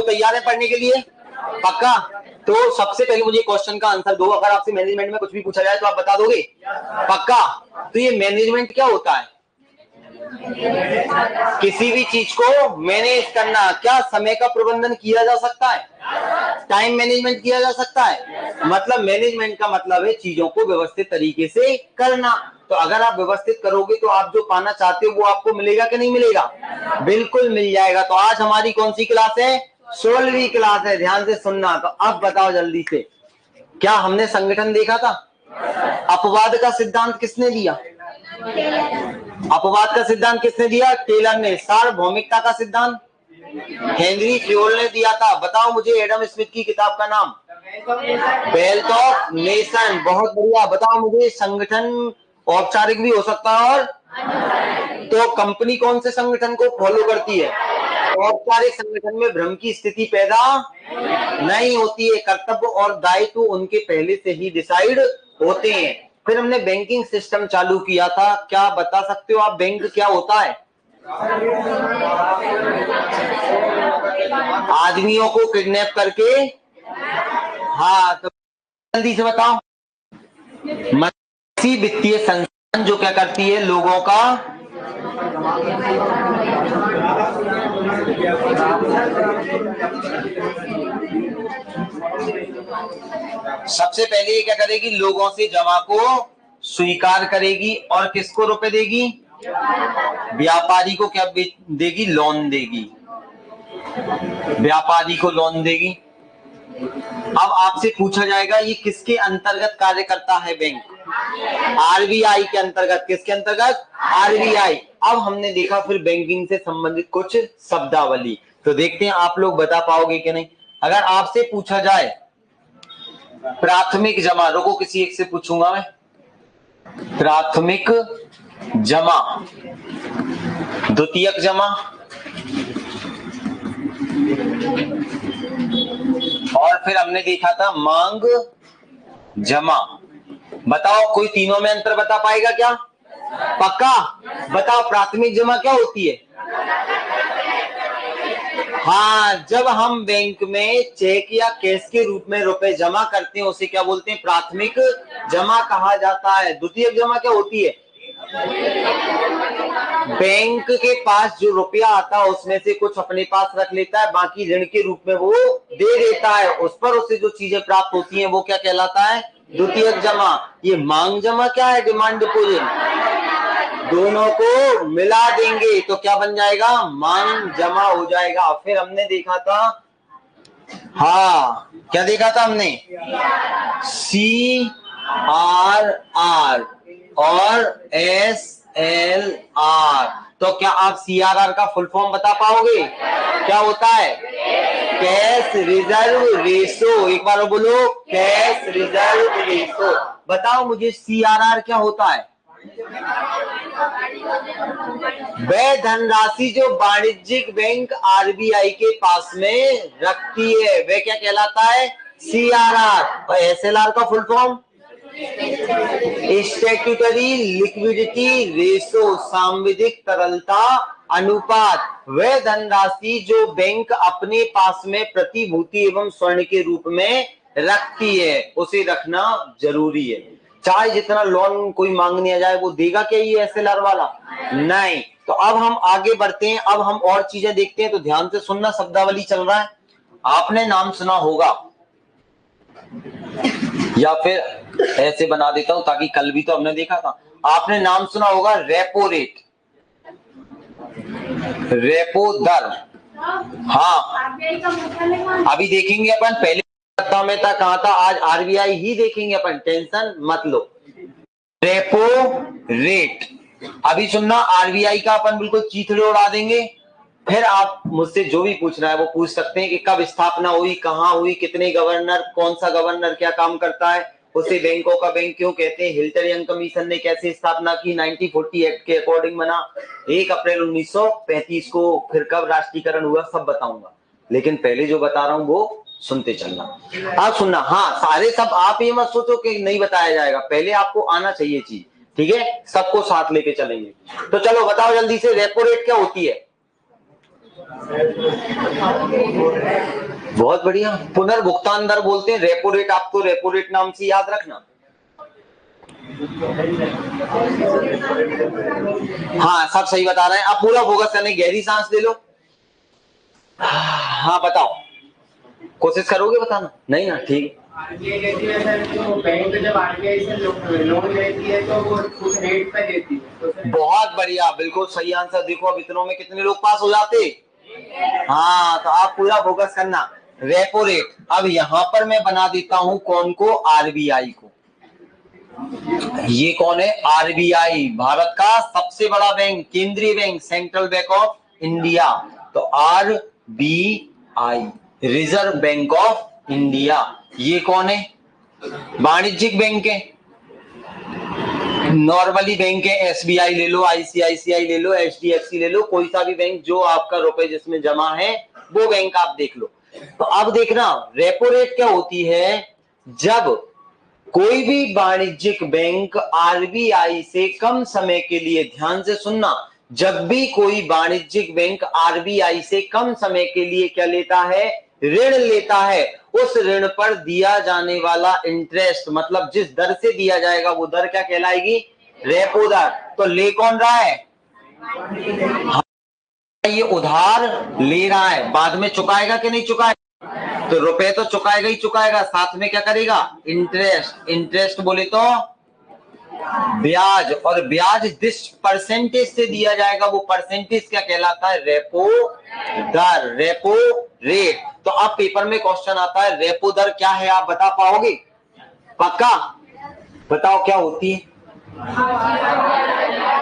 तैयार है पढ़ने के लिए? पक्का? तो सबसे पहले मुझे क्वेश्चन का आंसर दो, अगर आपसे मैनेजमेंट में कुछ भी पूछा जाए तो आप बता दोगे? पक्का? तो ये मैनेजमेंट क्या होता है? किसी भी चीज को मैनेज करना। क्या समय का प्रबंधन किया जा सकता है? टाइम मैनेजमेंट किया जा सकता है। मतलब मैनेजमेंट का मतलब है चीजों को व्यवस्थित तरीके से करना। तो अगर आप व्यवस्थित करोगे तो आप जो पाना चाहते हो वो आपको मिलेगा कि नहीं मिलेगा? बिल्कुल मिल जाएगा। तो आज हमारी कौन सी क्लास है? 16वीं क्लास है। ध्यान से सुनना। तो अब बताओ जल्दी से, क्या हमने संगठन देखा था? अपवाद का सिद्धांत किसने दिया? अपवाद का सिद्धांत किसने दिया? टेलर ने। सार्वभौमिकता का सिद्धांत हेनरी फ्योल ने दिया था। बताओ मुझे एडम स्मिथ की किताब का नाम? Wealth of nation. बहुत बढ़िया। बताओ मुझे संगठन औपचारिक भी हो सकता है और तो कंपनी कौन से संगठन को फॉलो करती है? औपचारिक संगठन में भ्रम की स्थिति पैदा नहीं होती है। कर्तव्य और दायित्व उनके पहले से ही डिसाइड होते हैं। फिर हमने बैंकिंग सिस्टम चालू किया था। क्या बता सकते हो आप बैंक क्या होता है? आदमियों को किडनैप करके, हाँ तो जल्दी से बताओ। मसी वित्तीय संस्थान जो क्या करती है? लोगों का सबसे पहले ये क्या करेगी? लोगों से जमा को स्वीकार करेगी और किसको रुपए देगी? व्यापारी को क्या देगी? लोन देगी। व्यापारी को लोन देगी। अब आपसे पूछा जाएगा ये किसके अंतर्गत कार्य करता है बैंक? आरबीआई के अंतर्गत। किसके अंतर्गत? आरबीआई। अब हमने देखा फिर बैंकिंग से संबंधित कुछ शब्दावली, तो देखते हैं आप लोग बता पाओगे कि नहीं। अगर आपसे पूछा जाए प्राथमिक जमा, रुको किसी एक से पूछूंगा मैं। प्राथमिक जमा, द्वितीयक जमा और फिर हमने देखा था मांग जमा। बताओ कोई तीनों में अंतर बता पाएगा क्या? पक्का? बताओ प्राथमिक जमा क्या होती है? हाँ, जब हम बैंक में चेक या कैश के रूप में रुपए जमा करते हैं उसे क्या बोलते हैं? प्राथमिक जमा कहा जाता है। द्वितीयक जमा क्या होती है? बैंक के पास जो रुपया आता है उसमें से कुछ अपने पास रख लेता है, बाकी ऋण के रूप में वो दे देता है। उस पर उससे जो चीजें प्राप्त होती हैं वो क्या कहलाता है? द्वितीयक जमा। ये मांग जमा क्या है? Demand deposit. दोनों को मिला देंगे तो क्या बन जाएगा? मांग जमा हो जाएगा। फिर हमने देखा था, हाँ क्या देखा था हमने? CRR और SLR। तो क्या आप CRR का फुल फॉर्म बता पाओगे? क्या होता है? Cash reserve ratio. एक बार बोलो, कैश रिजर्व रेशो। बताओ मुझे CRR क्या होता है? वह धनराशि जो वाणिज्यिक बैंक आरबीआई के पास में रखती है वह क्या कहलाता है? CRR। और SLR का full form? Statutory liquidity ratio, सांविधिक तरलता अनुपात। वह धनराशि जो बैंक अपने पास में प्रतिभूति एवं स्वर्ण के रूप में रखती है उसे रखना जरूरी है। चाहे जितना लोन कोई मांगने आ जाए वो देगा क्या ये SLR वाला? नहीं। तो अब हम आगे बढ़ते हैं। अब हम और चीजें देखते हैं, तो ध्यान से सुनना। शब्दावली चल रहा है, आपने नाम सुना होगा या फिर ऐसे बना देता हूं ताकि कल भी तो हमने देखा था। आपने नाम सुना होगा रेपो रेट, रेपो दर। हाँ अभी देखेंगे अपन, पहले सप्ताह में था कहा था, आज आरबीआई ही देखेंगे अपन, टेंशन मत लो। रेपो रेट अभी सुनना, आरबीआई का अपन बिल्कुल चीथड़े उड़ा देंगे। फिर आप मुझसे जो भी पूछना है वो पूछ सकते हैं कि कब स्थापना हुई, कहाँ हुई, कितने गवर्नर, कौन सा गवर्नर क्या काम करता है, उसे बैंकों का बैंक क्यों कहते हैं, हिल्टर यंग कमीशन ने कैसे स्थापना की, 1940 एक्ट के अकॉर्डिंग बना, 1 अप्रैल 1935 को फिर कब राष्ट्रीयकरण हुआ, सब बताऊंगा। लेकिन पहले जो बता रहा हूं वो सुनते चलना। आप सुनना। हाँ सारे सब आप ये मत सोचो कि नहीं बताया जाएगा, पहले आपको आना चाहिए चीज, ठीक है? सबको साथ लेके चलेंगे। तो चलो बताओ जल्दी से, रेपो रेट क्या होती है? बहुत बढ़िया। पुनर्भुगतान दर बोलते हैं रेपो रेट, आपको रेपो रेट नाम से याद रखना। हाँ सब सही बता रहे हैं। आप पूरा फोकस करने, गहरी सांस ले लो। हाँ बताओ, कोशिश करोगे बताना? नहीं ना, ठीक। आरबीआई कहती है सर, जो बैंक जब आरबीआई से लोन लेती है तो वो कुछ रेट पे देती है, तो बहुत बढ़िया, बिल्कुल सही आंसर। देखो अब इतनों में कितने लोग पास हो जाते। हाँ तो आप पूरा फोकस करना। रेपो रेट, अब यहां पर मैं बना देता हूं कौन को? आरबीआई को। ये कौन है? आरबीआई, भारत का सबसे बड़ा बैंक, केंद्रीय bank, central bank of India. तो RBI, reserve bank of India. ये कौन है? वाणिज्यिक बैंक है, नॉर्मली बैंक है। एसबीआई ले लो, आईसीआईसीआई ले लो, एचडीएफसी ले लो, कोई सा भी बैंक जो आपका रुपए जिसमें जमा है वो बैंक आप देख लो। तो अब देखना रेपो रेट क्या होती है। जब कोई भी वाणिज्यिक बैंक आरबीआई से कम समय के लिए, ध्यान से सुनना, जब भी कोई वाणिज्यिक बैंक आरबीआई से कम समय के लिए क्या लेता है? ऋण लेता है, उस ऋण पर दिया जाने वाला इंटरेस्ट, मतलब जिस दर से दिया जाएगा वो दर क्या कहलाएगी? रेपो दर। तो ले कौन रहा है? ये उधार ले रहा है, बाद में चुकाएगा कि नहीं चुकाएगा? तो रुपए तो चुकाएगा ही चुकाएगा, साथ में क्या करेगा? इंटरेस्ट। इंटरेस्ट बोले तो ब्याज, और ब्याज जिस परसेंटेज से दिया जाएगा वो परसेंटेज क्या कहलाता है? रेपो दर, रेपो रेट। तो अब पेपर में क्वेश्चन आता है रेपो दर क्या है, आप बता पाओगे? पक्का? बताओ क्या होती है?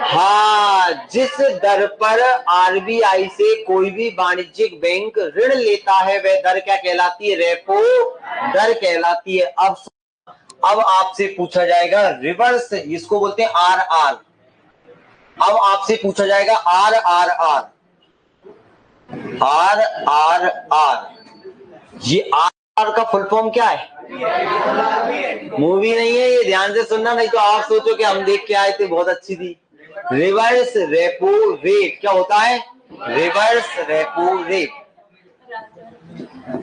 हाँ, जिस दर पर आरबीआई से कोई भी वाणिज्यिक बैंक ऋण लेता है वह दर क्या कहलाती है? रेपो दर कहलाती है। अब आपसे पूछा जाएगा रिवर्स, इसको बोलते हैं आर आर। अब आपसे पूछा जाएगा R R R, R R R. ये आर आर का फुल फॉर्म क्या है? मूवी नहीं है ये, ध्यान से सुनना, नहीं तो आप सोचो कि हम देख के आए थे, बहुत अच्छी थी। रिवर्स रेपो रेट क्या होता है? Reverse repo rate.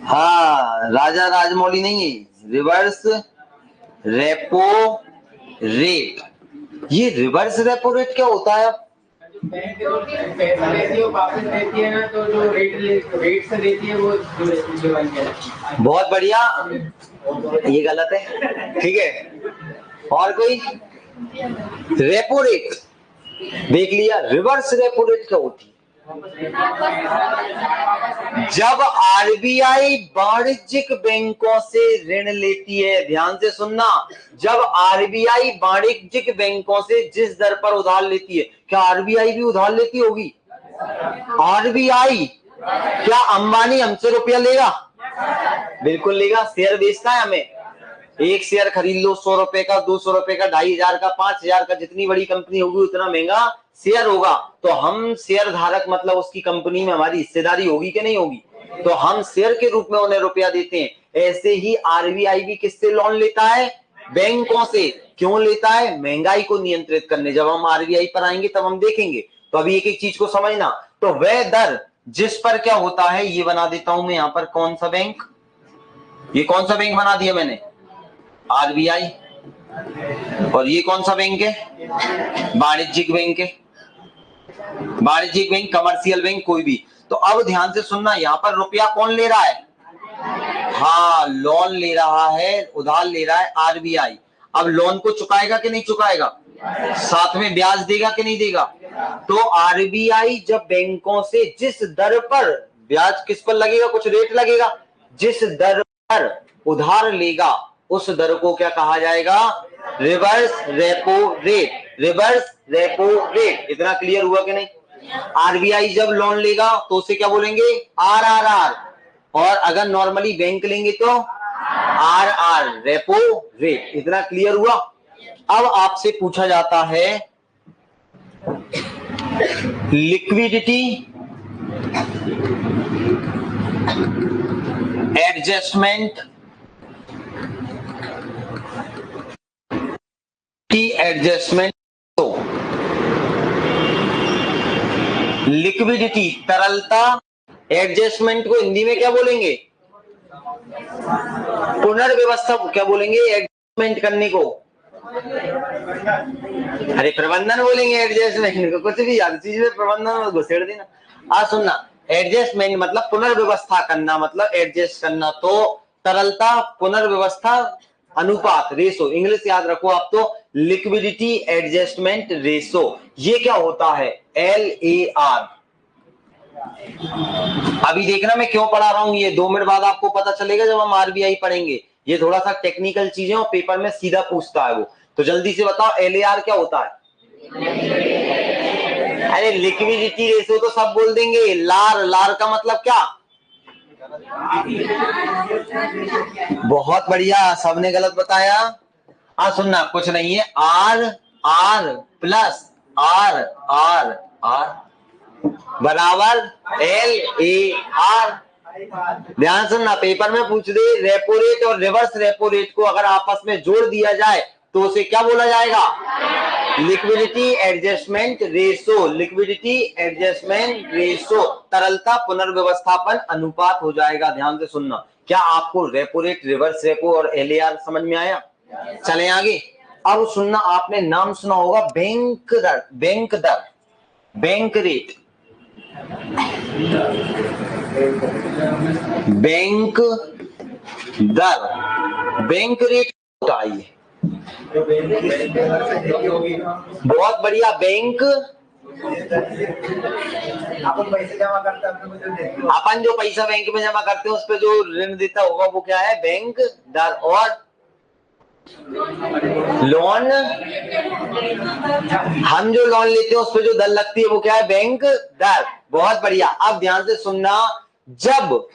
हाँ, राजा राजमौली नहीं है, रिवर्स रेपो रेट। ये रिवर्स रेपो रेट क्या होता है? बैंक जो पैसा लेती है वो वापस देती है ना, तो जो रेट से देती है वो बन गया। बहुत बढ़िया, ये गलत है, ठीक है। और कोई? रेपो रेट देख लिया। रिवर्स रेपो रेट क्या होती है? जब आरबीआई वाणिज्यिक बैंकों से ऋण लेती है, ध्यान से सुनना, जब आरबीआई वाणिज्यिक बैंकों से जिस दर पर उधार लेती है, क्या आरबीआई भी उधार लेती होगी? आरबीआई, क्या अंबानी हमसे रुपया लेगा? बिल्कुल लेगा, शेयर बेचता है हमें। एक शेयर खरीद लो 100 रुपए का, 200 रुपए का, 2500 का, 5000 का, जितनी बड़ी कंपनी होगी उतना महंगा शेयर होगा। तो हम शेयर धारक, मतलब उसकी कंपनी में हमारी हिस्सेदारी होगी कि नहीं होगी? तो हम शेयर के रूप में उन्हें रुपया देते हैं। ऐसे ही आरबीआई भी किससे लोन लेता है? बैंकों से। क्यों लेता है? महंगाई को नियंत्रित करने। जब हम आरबीआई पर आएंगे तब हम देखेंगे। तो अभी एक एक चीज को समझना। तो वह दर जिस पर क्या होता है, ये बना देता हूं मैं यहां पर कौन सा बैंक, ये कौन सा बैंक बना दिया मैंने? आरबीआई। और ये कौन सा बैंक है? वाणिज्यिक बैंक है। वाणिज्यिक बैंक, कमर्शियल बैंक, कोई भी। तो अब ध्यान से सुनना, यहां पर रुपया कौन ले रहा है? हाँ, लोन ले रहा है, उधार ले रहा है आरबीआई। अब लोन को चुकाएगा कि नहीं चुकाएगा? साथ में ब्याज देगा कि नहीं देगा? तो आरबीआई जब बैंकों से जिस दर पर, ब्याज किस पर लगेगा? कुछ रेट लगेगा, जिस दर पर उधार लेगा उस दर को क्या कहा जाएगा? Reverse repo rate. Reverse repo rate. इतना क्लियर हुआ कि नहीं? आरबीआई जब लोन लेगा तो उसे क्या बोलेंगे? R R R. और अगर नॉर्मली बैंक लेंगे तो आर आर, रेपो रेट। इतना क्लियर हुआ? अब आपसे पूछा जाता है लिक्विडिटी एडजस्टमेंट, एडजस्टमेंट। तो लिक्विडिटी तरलता एडजस्टमेंट को हिंदी में क्या बोलेंगे? पुनर्व्यवस्था क्या बोलेंगे एडजस्टमेंट करने को? अरे प्रबंधन बोलेंगे एडजस्टमेंट को, कुछ भी हर चीज में प्रबंधन में घुसेड़ देना। आज सुनना, एडजस्टमेंट मतलब पुनर्व्यवस्था करना, मतलब एडजस्ट करना। तो तरलता, पुनर्व्यवस्था, अनुपात, रेशो, इंग्लिश याद रखो आप तो, लिक्विडिटी एडजस्टमेंट रेशो। ये क्या होता है? LAR। अभी देखना मैं क्यों पढ़ा रहा हूं, ये 2 मिनट बाद आपको पता चलेगा जब हम RBI पढ़ेंगे। ये थोड़ा सा टेक्निकल चीजें और पेपर में सीधा पूछता है वो। तो जल्दी से बताओ LAR क्या होता है? अरे लिक्विडिटी रेशो तो सब बोल देंगे, लार, लार का मतलब क्या? बहुत बढ़िया, सबने गलत बताया। सुनना, कुछ नहीं है, R प्लस R बराबर LAR। ध्यान सुनना, पेपर में पूछ दे रेपो रेट और रिवर्स रेपो रेट को अगर आपस में जोड़ दिया जाए तो उसे क्या बोला जाएगा? Liquidity adjustment ratio. Liquidity adjustment ratio, तरलता पुनर्व्यवस्थापन अनुपात हो जाएगा। ध्यान से सुनना, क्या आपको रेपो रेट, रिवर्स रेपो और LAR समझ में आया? चलें आगे। अब सुनना, आपने नाम सुना होगा बैंक दर, बैंक दर, बैंक रेट, बैंक दर, बैंक रेट होता है ये। बहुत बढ़िया, बैंक, अपन जो पैसा बैंक में जमा करते हैं उस पे जो ऋण देता होगा वो क्या है? बैंक दर। और लोन, हम जो लोन लेते हैं उस पे जो दर लगती है वो क्या है? बैंक दर। बहुत बढ़िया। अब ध्यान से सुनना, जब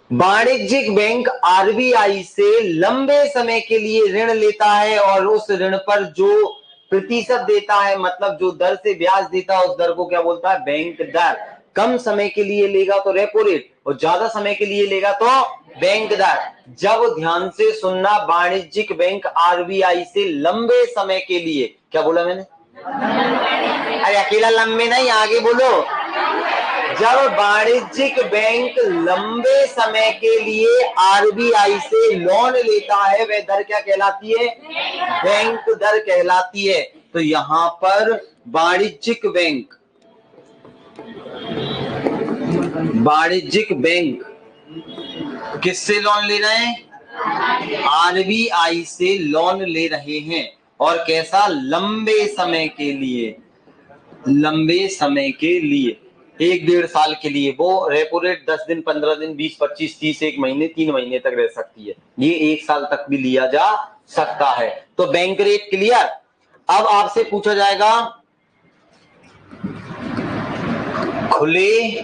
वाणिज्यिक बैंक RBI से लंबे समय के लिए ऋण लेता है और उस ऋण पर जो प्रतिशत देता है, मतलब जो दर से ब्याज देता है, उस दर को क्या बोलता है? बैंक दर। कम समय के लिए लेगा तो रेपो रेट, और ज्यादा समय के लिए लेगा तो बैंक दर। जब, ध्यान से सुनना, वाणिज्यिक बैंक RBI से लंबे समय के लिए, क्या बोला मैंने? अरे अकेला लंबे नहीं, आगे बोलो। जब वाणिज्यिक बैंक लंबे समय के लिए RBI से लोन लेता है, वह दर क्या कहलाती है? बैंक दर कहलाती है। तो यहां पर वाणिज्यिक बैंक, वाणिज्यिक बैंक किससे लोन ले रहे हैं? RBI से लोन ले रहे हैं। और कैसा? लंबे समय के लिए, लंबे समय के लिए, 1-1.5 साल के लिए। वो रेपो रेट 10 दिन, 15 दिन, 20, 25, 30, 1 महीने, 3 महीने तक रह सकती है। ये 1 साल तक भी लिया जा सकता है। तो बैंक रेट क्लियर। अब आपसे पूछा जाएगा खुले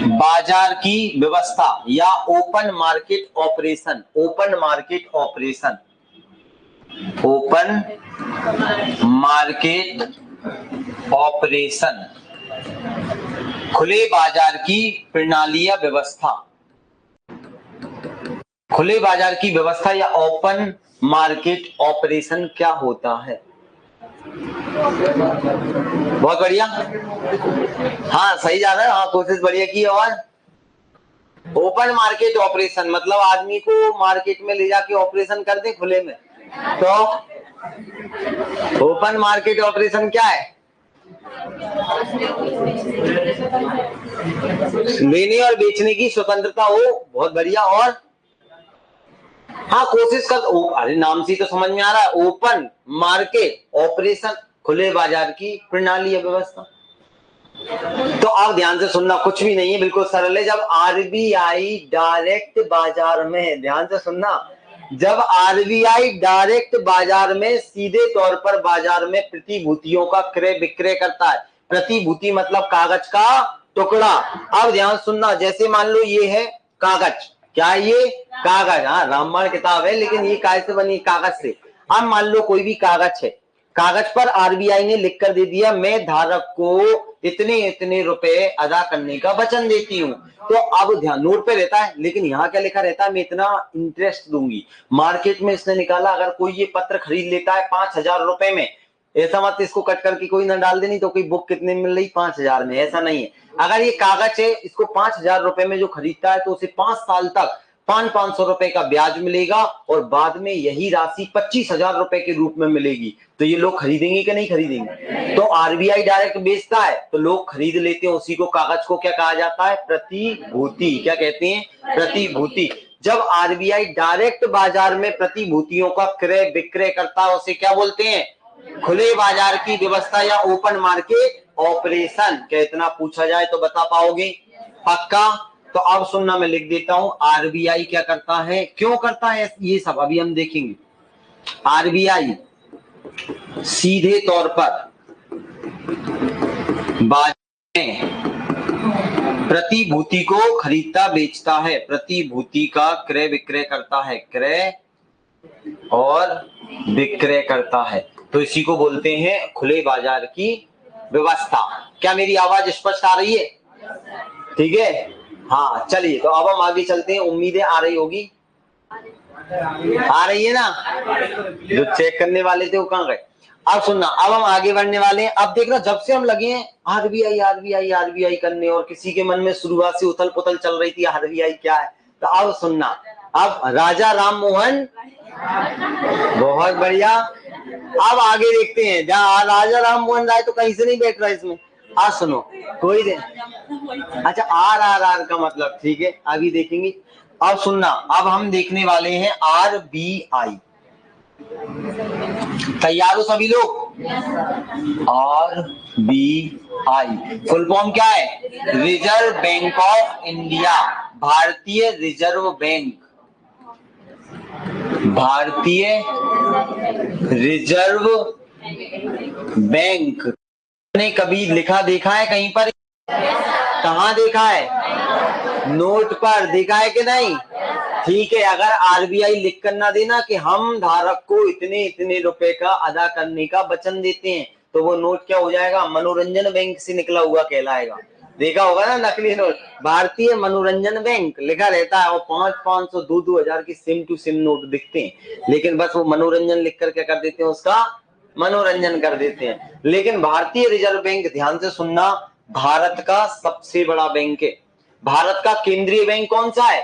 बाजार की व्यवस्था या open market operation. Open market operation, open market operation, खुले बाजार की प्रणाली या व्यवस्था। खुले बाजार की व्यवस्था या ओपन मार्केट ऑपरेशन क्या होता है? बहुत बढ़िया, हाँ सही जा रहा है, हाँ कोशिश बढ़िया की। और ओपन मार्केट ऑपरेशन मतलब आदमी को मार्केट में ले जाके ऑपरेशन कर दे खुले में, तो ओपन मार्केट ऑपरेशन क्या है? लेने और बेचने की स्वतंत्रता हो। बहुत बढ़िया। और हाँ कोशिश कर, अरे नाम से तो समझ में आ रहा है, ओपन मार्केट ऑपरेशन, खुले बाजार की प्रणाली या व्यवस्था। तो आप ध्यान से सुनना, कुछ भी नहीं है, बिल्कुल सरल है। जब RBI डायरेक्ट बाजार में, ध्यान से सुनना, जब RBI डायरेक्ट बाजार में सीधे तौर पर बाजार में प्रतिभूतियों का क्रय विक्रय करता है। प्रतिभूति मतलब कागज का टुकड़ा। अब ध्यान सुनना, जैसे मान लो ये है कागज, क्या है ये? कागज। हाँ रामायण किताब है, लेकिन ये काय से बनी? कागज से। अब मान लो कोई भी कागज है, कागज पर RBI ने लिख कर दे दिया, मैं धारक को इतने इतने रुपए अदा करने का वचन देती हूँ। तो अब ध्यान, नोट पे रहता है, लेकिन यहाँ क्या लिखा रहता है? मैं इतना इंटरेस्ट दूंगी। मार्केट में इसने निकाला, अगर कोई ये पत्र खरीद लेता है 5,000 रुपए में, ऐसा मत इसको कट करके कोई ना डाल दे, नहीं तो कोई बुक कितने में मिल रही 5,000 में, ऐसा नहीं है। अगर ये कागज है, इसको 5,000 रुपए में जो खरीदता है तो उसे 5 साल तक 500 रुपए का ब्याज मिलेगा और बाद में यही राशि 25,000 रुपए के रूप में मिलेगी। तो ये लोग खरीदेंगे कि नहीं खरीदेंगे? तो आरबीआई डायरेक्ट बेचता है तो लोग खरीद लेते हैं उसी को। कागज को क्या कहा जाता है? प्रतिभूति। क्या कहते हैं? प्रतिभूति। जब आरबीआई डायरेक्ट बाजार में प्रतिभूतियों का क्रय विक्रय करता है उसे क्या बोलते हैं? खुले बाजार की व्यवस्था या ओपन मार्केट ऑपरेशन। क्या इतना पूछा जाए तो बता पाओगे? पक्का? तो अब सुनना, मैं लिख देता हूं आरबीआई क्या करता है, क्यों करता है, ये सब अभी हम देखेंगे। आरबीआई सीधे तौर पर बाजार में प्रतिभूति को खरीदता बेचता है, प्रतिभूति का क्रय विक्रय करता है, क्रय और विक्रय करता है, तो इसी को बोलते हैं खुले बाजार की व्यवस्था। क्या मेरी आवाज स्पष्ट आ रही है? ठीक है, हाँ चलिए, तो अब हम आगे चलते हैं। उम्मीदें आ रही होगी, आ रही है ना? जो चेक करने वाले थे वो कहाँ गए? अब सुनना, अब हम आगे बढ़ने वाले हैं। अब देखना, जब से हम लगे हैं आरबीआई आरबीआई आरबीआई करने और किसी के मन में शुरुआत से उथल पुथल चल रही थी आरबीआई क्या है, तो अब सुनना, अब राजा राम मोहन, बहुत बढ़िया। अब आगे देखते हैं, जहाँ राजा राम मोहन राय तो कहीं से नहीं बैठ रहा इसमें। आज सुनो, कोई दे, अच्छा आर का मतलब, ठीक है अभी देखेंगे। अब सुनना, अब हम देखने वाले हैं आरबीआई। तैयार हो सभी लोग? आरबीआई फुल फॉर्म क्या है? रिजर्व बैंक ऑफ इंडिया, भारतीय रिजर्व बैंक, भारतीय रिजर्व बैंक। ने कभी लिखा देखा है कहीं पर? कहाँ देखा है? नोट पर देखा है कि नहीं? ठीक है, अगर आरबीआई लिख कर ना देना कि हम धारक को इतने इतने रुपए का अदा करने का वचन देते हैं, तो वो नोट क्या हो जाएगा? मनोरंजन बैंक से निकला हुआ कहलाएगा। देखा होगा ना नकली नोट, भारतीय मनोरंजन बैंक लिखा रहता है, और 500 2,000 की सिम टू सिम नोट दिखते हैं, लेकिन बस वो मनोरंजन लिख कर क्या कर देते हैं? उसका मनोरंजन कर देते हैं। लेकिन भारतीय रिजर्व बैंक, ध्यान से सुनना, भारत का सबसे बड़ा बैंक है। भारत का केंद्रीय बैंक कौन सा है?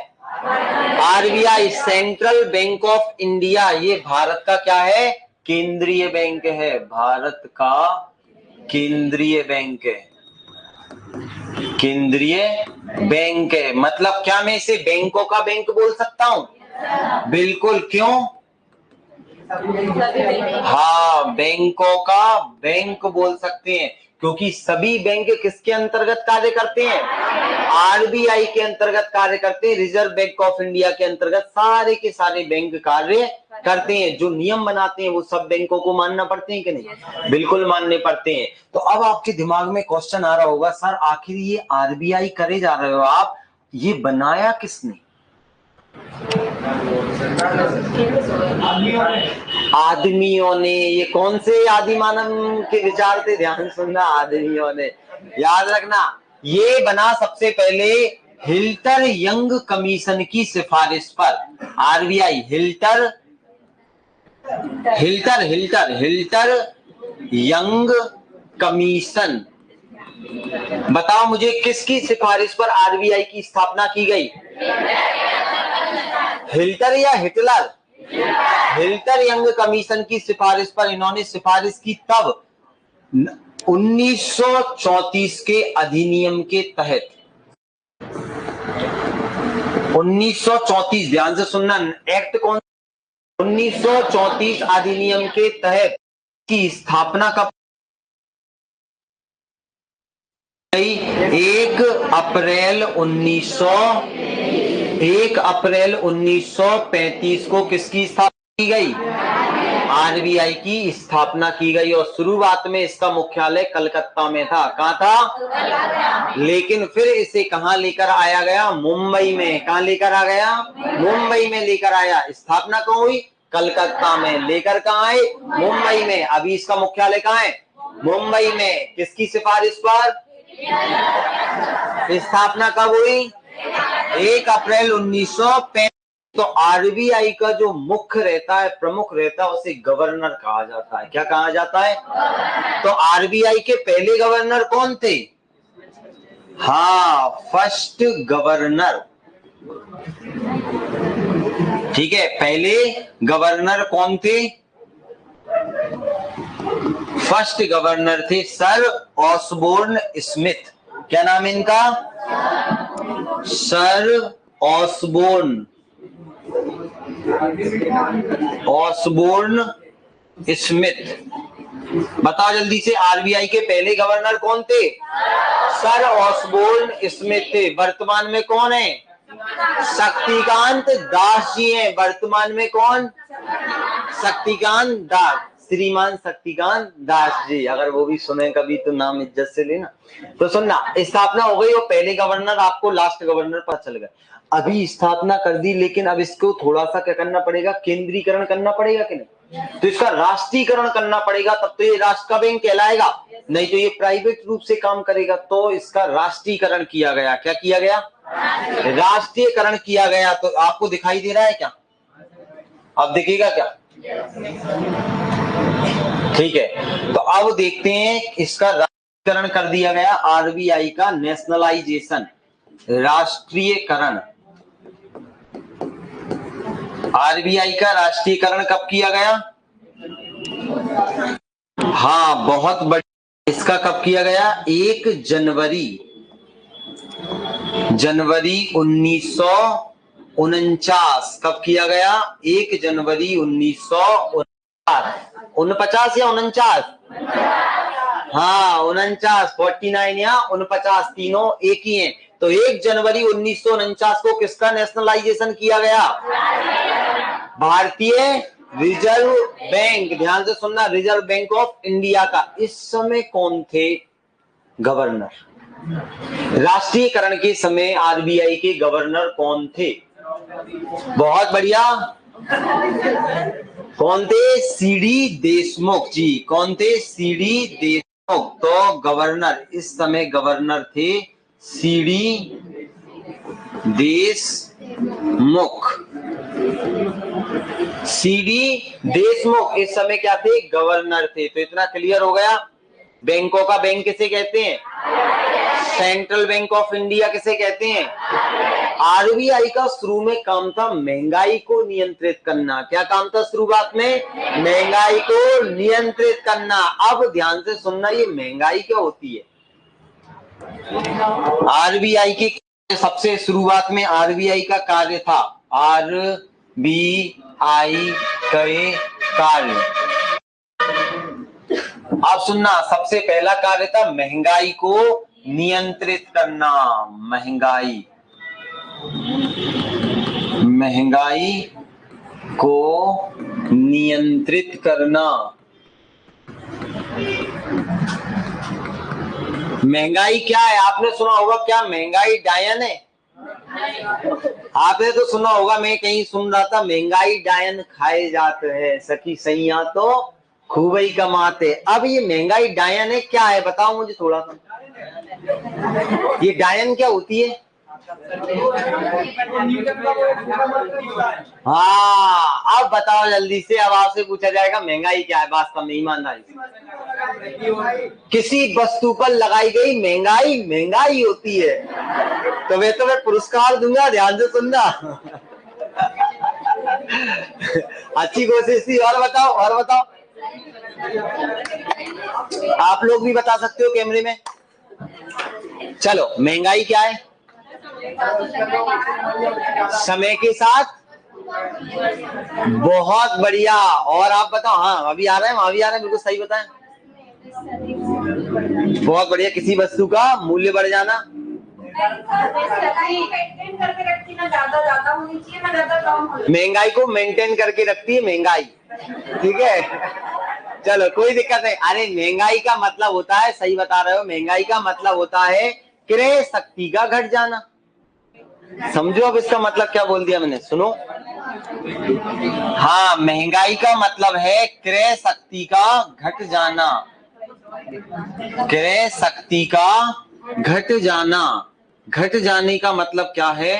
RBI, central bank of India. ये भारत का क्या है? केंद्रीय बैंक है, भारत का केंद्रीय बैंक है, केंद्रीय बैंक है। मतलब क्या मैं इसे बैंकों का बैंक बोल सकता हूं? बिल्कुल, क्यों? हाँ, बैंकों का बैंक बोल सकते हैं, क्योंकि सभी बैंक किसके अंतर्गत कार्य करते हैं? आरबीआई के अंतर्गत कार्य करते हैं। रिजर्व बैंक ऑफ इंडिया के अंतर्गत सारे के सारे बैंक कार्य करते हैं। जो नियम बनाते हैं वो सब बैंकों को मानना पड़ते हैं कि नहीं? बिल्कुल मानने पड़ते हैं। तो अब आपके दिमाग में क्वेश्चन आ रहा होगा, सर आखिर ये आरबीआई करे जा रहे हो आप, ये बनाया किसने? आदमियों ने। ये कौन से आदि मानव के विचार थे? ध्यान सुनना, आदमियों ने, याद रखना। ये बना सबसे पहले हिल्टर यंग कमीशन की सिफारिश पर। RBI Hilton Young commission. बताओ मुझे, किसकी सिफारिश पर आरबीआई की स्थापना की गई? हिल्टर या हिटलर? हिल्टर यंग कमीशन की सिफारिश पर इन्होंने सिफारिश की, तब 1934 के अधिनियम के तहत। 1934, ध्यान से सुनना, एक्ट कौन? 1934 अधिनियम के तहत की स्थापना कब? 1 अप्रैल 1935 को किसकी स्थापना की गई? आरबीआई की स्थापना की गई, और शुरुआत में इसका मुख्यालय कलकत्ता में था। कहाँ था? लेकिन फिर इसे कहाँ लेकर आया गया? मुंबई में। कहाँ लेकर आ गया? मुंबई में लेकर आया। स्थापना कहाँ हुई? कलकत्ता में। लेकर कहाँ आए? मुंबई में। अभी इसका मुख्यालय कहाँ है? मुंबई में। किसकी सिफारिश पर? स्थापना कब हुई? 1 अप्रैल 1935 तो आरबीआई का जो मुख्य रहता है, प्रमुख रहता है, उसे गवर्नर कहा जाता है। क्या कहा जाता है? तो आरबीआई के पहले गवर्नर कौन थे? हाँ, फर्स्ट गवर्नर। ठीक है, पहले गवर्नर कौन थे? फर्स्ट गवर्नर थे सर ऑसबोर्न स्मिथ। क्या नाम है इनका? Sir Osborne Smith. बताओ जल्दी से, आरबीआई के पहले गवर्नर कौन थे? सर ऑसबोर्न स्मिथ थे। वर्तमान में कौन है? शक्तिकांत दास जी हैं। वर्तमान में कौन? शक्तिकांत दास, श्रीमान शक्तिकांत दास जी। अगर वो भी सुने कभी तो नाम इज्जत से लेना। तो सुनना, स्थापना हो गई और पहले गवर्नर आपको लास्ट गवर्नर पता चल गया। अभी स्थापना कर दी, लेकिन अब इसको थोड़ा सा क्या करना पड़ेगा? केंद्रीकरण करना पड़ेगा कि नहीं? तो इसका राष्ट्रीयकरण करना पड़ेगा, तब तो ये राष्ट्र का बैंक कहलाएगा, नहीं तो ये प्राइवेट रूप से काम करेगा। तो इसका राष्ट्रीयकरण किया गया। क्या किया गया? राष्ट्रीयकरण किया गया। तो आपको दिखाई दे रहा है क्या? अब दिखेगा क्या? ठीक है, तो अब देखते हैं, इसका राष्ट्रीयकरण कर दिया गया। आरबीआई का नेशनलाइजेशन, राष्ट्रीयकरण। आरबीआई का राष्ट्रीयकरण कब किया गया? हाँ, बहुत बड़ी। इसका कब किया गया? 1 जनवरी 1949। कब किया गया? 1 जनवरी 1949 या 49? हाँ, 49, 49 या 49, तीनों एक ही हैं। तो 1 जनवरी 1949 को किसका नेशनलाइजेशन किया गया? भारतीय रिजर्व बैंक। ध्यान से सुनना, रिजर्व बैंक ऑफ इंडिया का। इस समय कौन थे गवर्नर? राष्ट्रीयकरण के समय आरबीआई के गवर्नर कौन थे? बहुत बढ़िया। कौन थे? सीडी देशमुख जी। कौन थे? सीडी देशमुख। तो गवर्नर, इस समय गवर्नर थे सीडी देशमुख। सीडी देशमुख इस समय क्या थे? गवर्नर थे। तो इतना क्लियर हो गया। बैंकों का बैंक किसे कहते हैं? सेंट्रल बैंक ऑफ इंडिया किसे कहते हैं? आरबीआई का शुरू में काम था महंगाई को नियंत्रित करना। क्या काम था शुरुआत में? महंगाई को नियंत्रित करना। अब ध्यान से सुनना, ये महंगाई क्या होती है? आरबीआई की सबसे शुरुआत में आरबीआई का कार्य था, आरबीआई के कार्य। आप सुनना, सबसे पहला कार्य था महंगाई को नियंत्रित करना। महंगाई को नियंत्रित करना। महंगाई क्या है? आपने सुना होगा, क्या महंगाई डायन है? आपने तो सुना होगा, मैं कहीं सुन रहा था, महंगाई डायन खाए जाते हैं, सखी सैया तो खूब ही कमाते। अब ये महंगाई डायन है क्या है? बताओ मुझे थोड़ा सा। ये डायन क्या होती है? हाँ, अब बताओ जल्दी से। अब आपसे पूछा जाएगा महंगाई क्या है वास्तव में, ईमानदारी से। किसी वस्तु पर लगाई गई महंगाई महंगाई होती है। तो मैं पुरस्कार दूंगा, ध्यान से सुनना। अच्छी कोशिश थी। और बताओ, और बताओ। आप लोग भी बता सकते हो कैमरे में। चलो, महंगाई क्या है? समय के साथ। बहुत बढ़िया। और आप बताओ। हाँ, अभी आ रहा है, वहां भी आ रहा है, बिल्कुल सही बताएं। बहुत बढ़िया। किसी वस्तु का मूल्य बढ़ जाना। महंगाई को मेंटेन करके रखती है महंगाई। ठीक है, चलो कोई दिक्कत नहीं। अरे महंगाई का मतलब होता है, सही बता रहे हो, महंगाई का मतलब होता है क्रय शक्ति का घट जाना। समझो अब इसका मतलब क्या बोल दिया मैंने, सुनो। हाँ, महंगाई का मतलब है क्रय शक्ति का घट जाना। क्रय शक्ति का घट जाना। घट जाने का मतलब क्या है?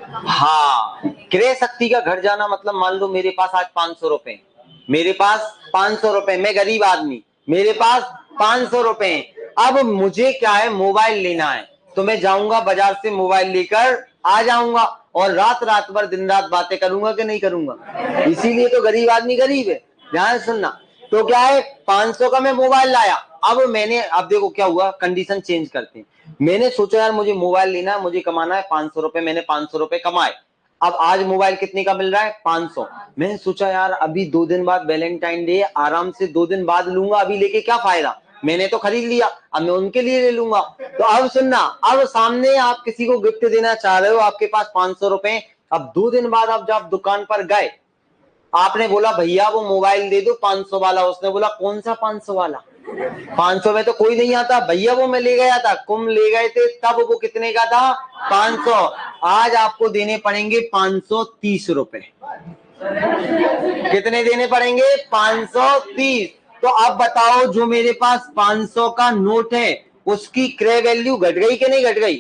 हाँ, क्रय शक्ति का घट जाना मतलब मान लो मेरे पास आज 500 रुपए, मेरे पास 500 रुपए, मैं गरीब आदमी, मेरे पास 500 रुपए। अब मुझे क्या है, मोबाइल लेना है, तो मैं जाऊंगा बाजार से मोबाइल लेकर आ जाऊंगा और रात रात भर दिन रात बातें करूंगा कि नहीं करूंगा। इसीलिए तो गरीब आदमी गरीब है। ध्यान से सुनना। तो क्या है, 500 का मैं मोबाइल लाया। अब देखो क्या हुआ, कंडीशन चेंज करते हैं। मैंने सोचा यार मुझे मोबाइल लेना है, मुझे कमाना है 500 रुपए, मैंने 500 रुपए कमाए। अब आज मोबाइल कितने का मिल रहा है, 500। मैंने सोचा यार अभी 2 दिन बाद वैलेंटाइन डे, आराम से 2 दिन बाद लूंगा, अभी लेके क्या फायदा, मैंने तो खरीद लिया, अब मैं उनके लिए ले लूंगा। तो अब सुनना, अब सामने आप किसी को गिफ्ट देना चाह रहे हो, आपके पास 500 रुपए। अब 2 दिन बाद आप जब दुकान पर गए, आपने बोला भैया वो मोबाइल दे दो 500 वाला, उसने बोला कौन सा 500 वाला, 500 में तो कोई नहीं आता भैया, वो मैं ले गया था, कुम ले गए थे तब, वो कितने का था, 500। आज आपको देने पड़ेंगे 530 रुपए। कितने देने पड़ेंगे, 530। तो अब बताओ जो मेरे पास 500 का नोट है, उसकी क्रय वैल्यू घट गई कि नहीं घट गई।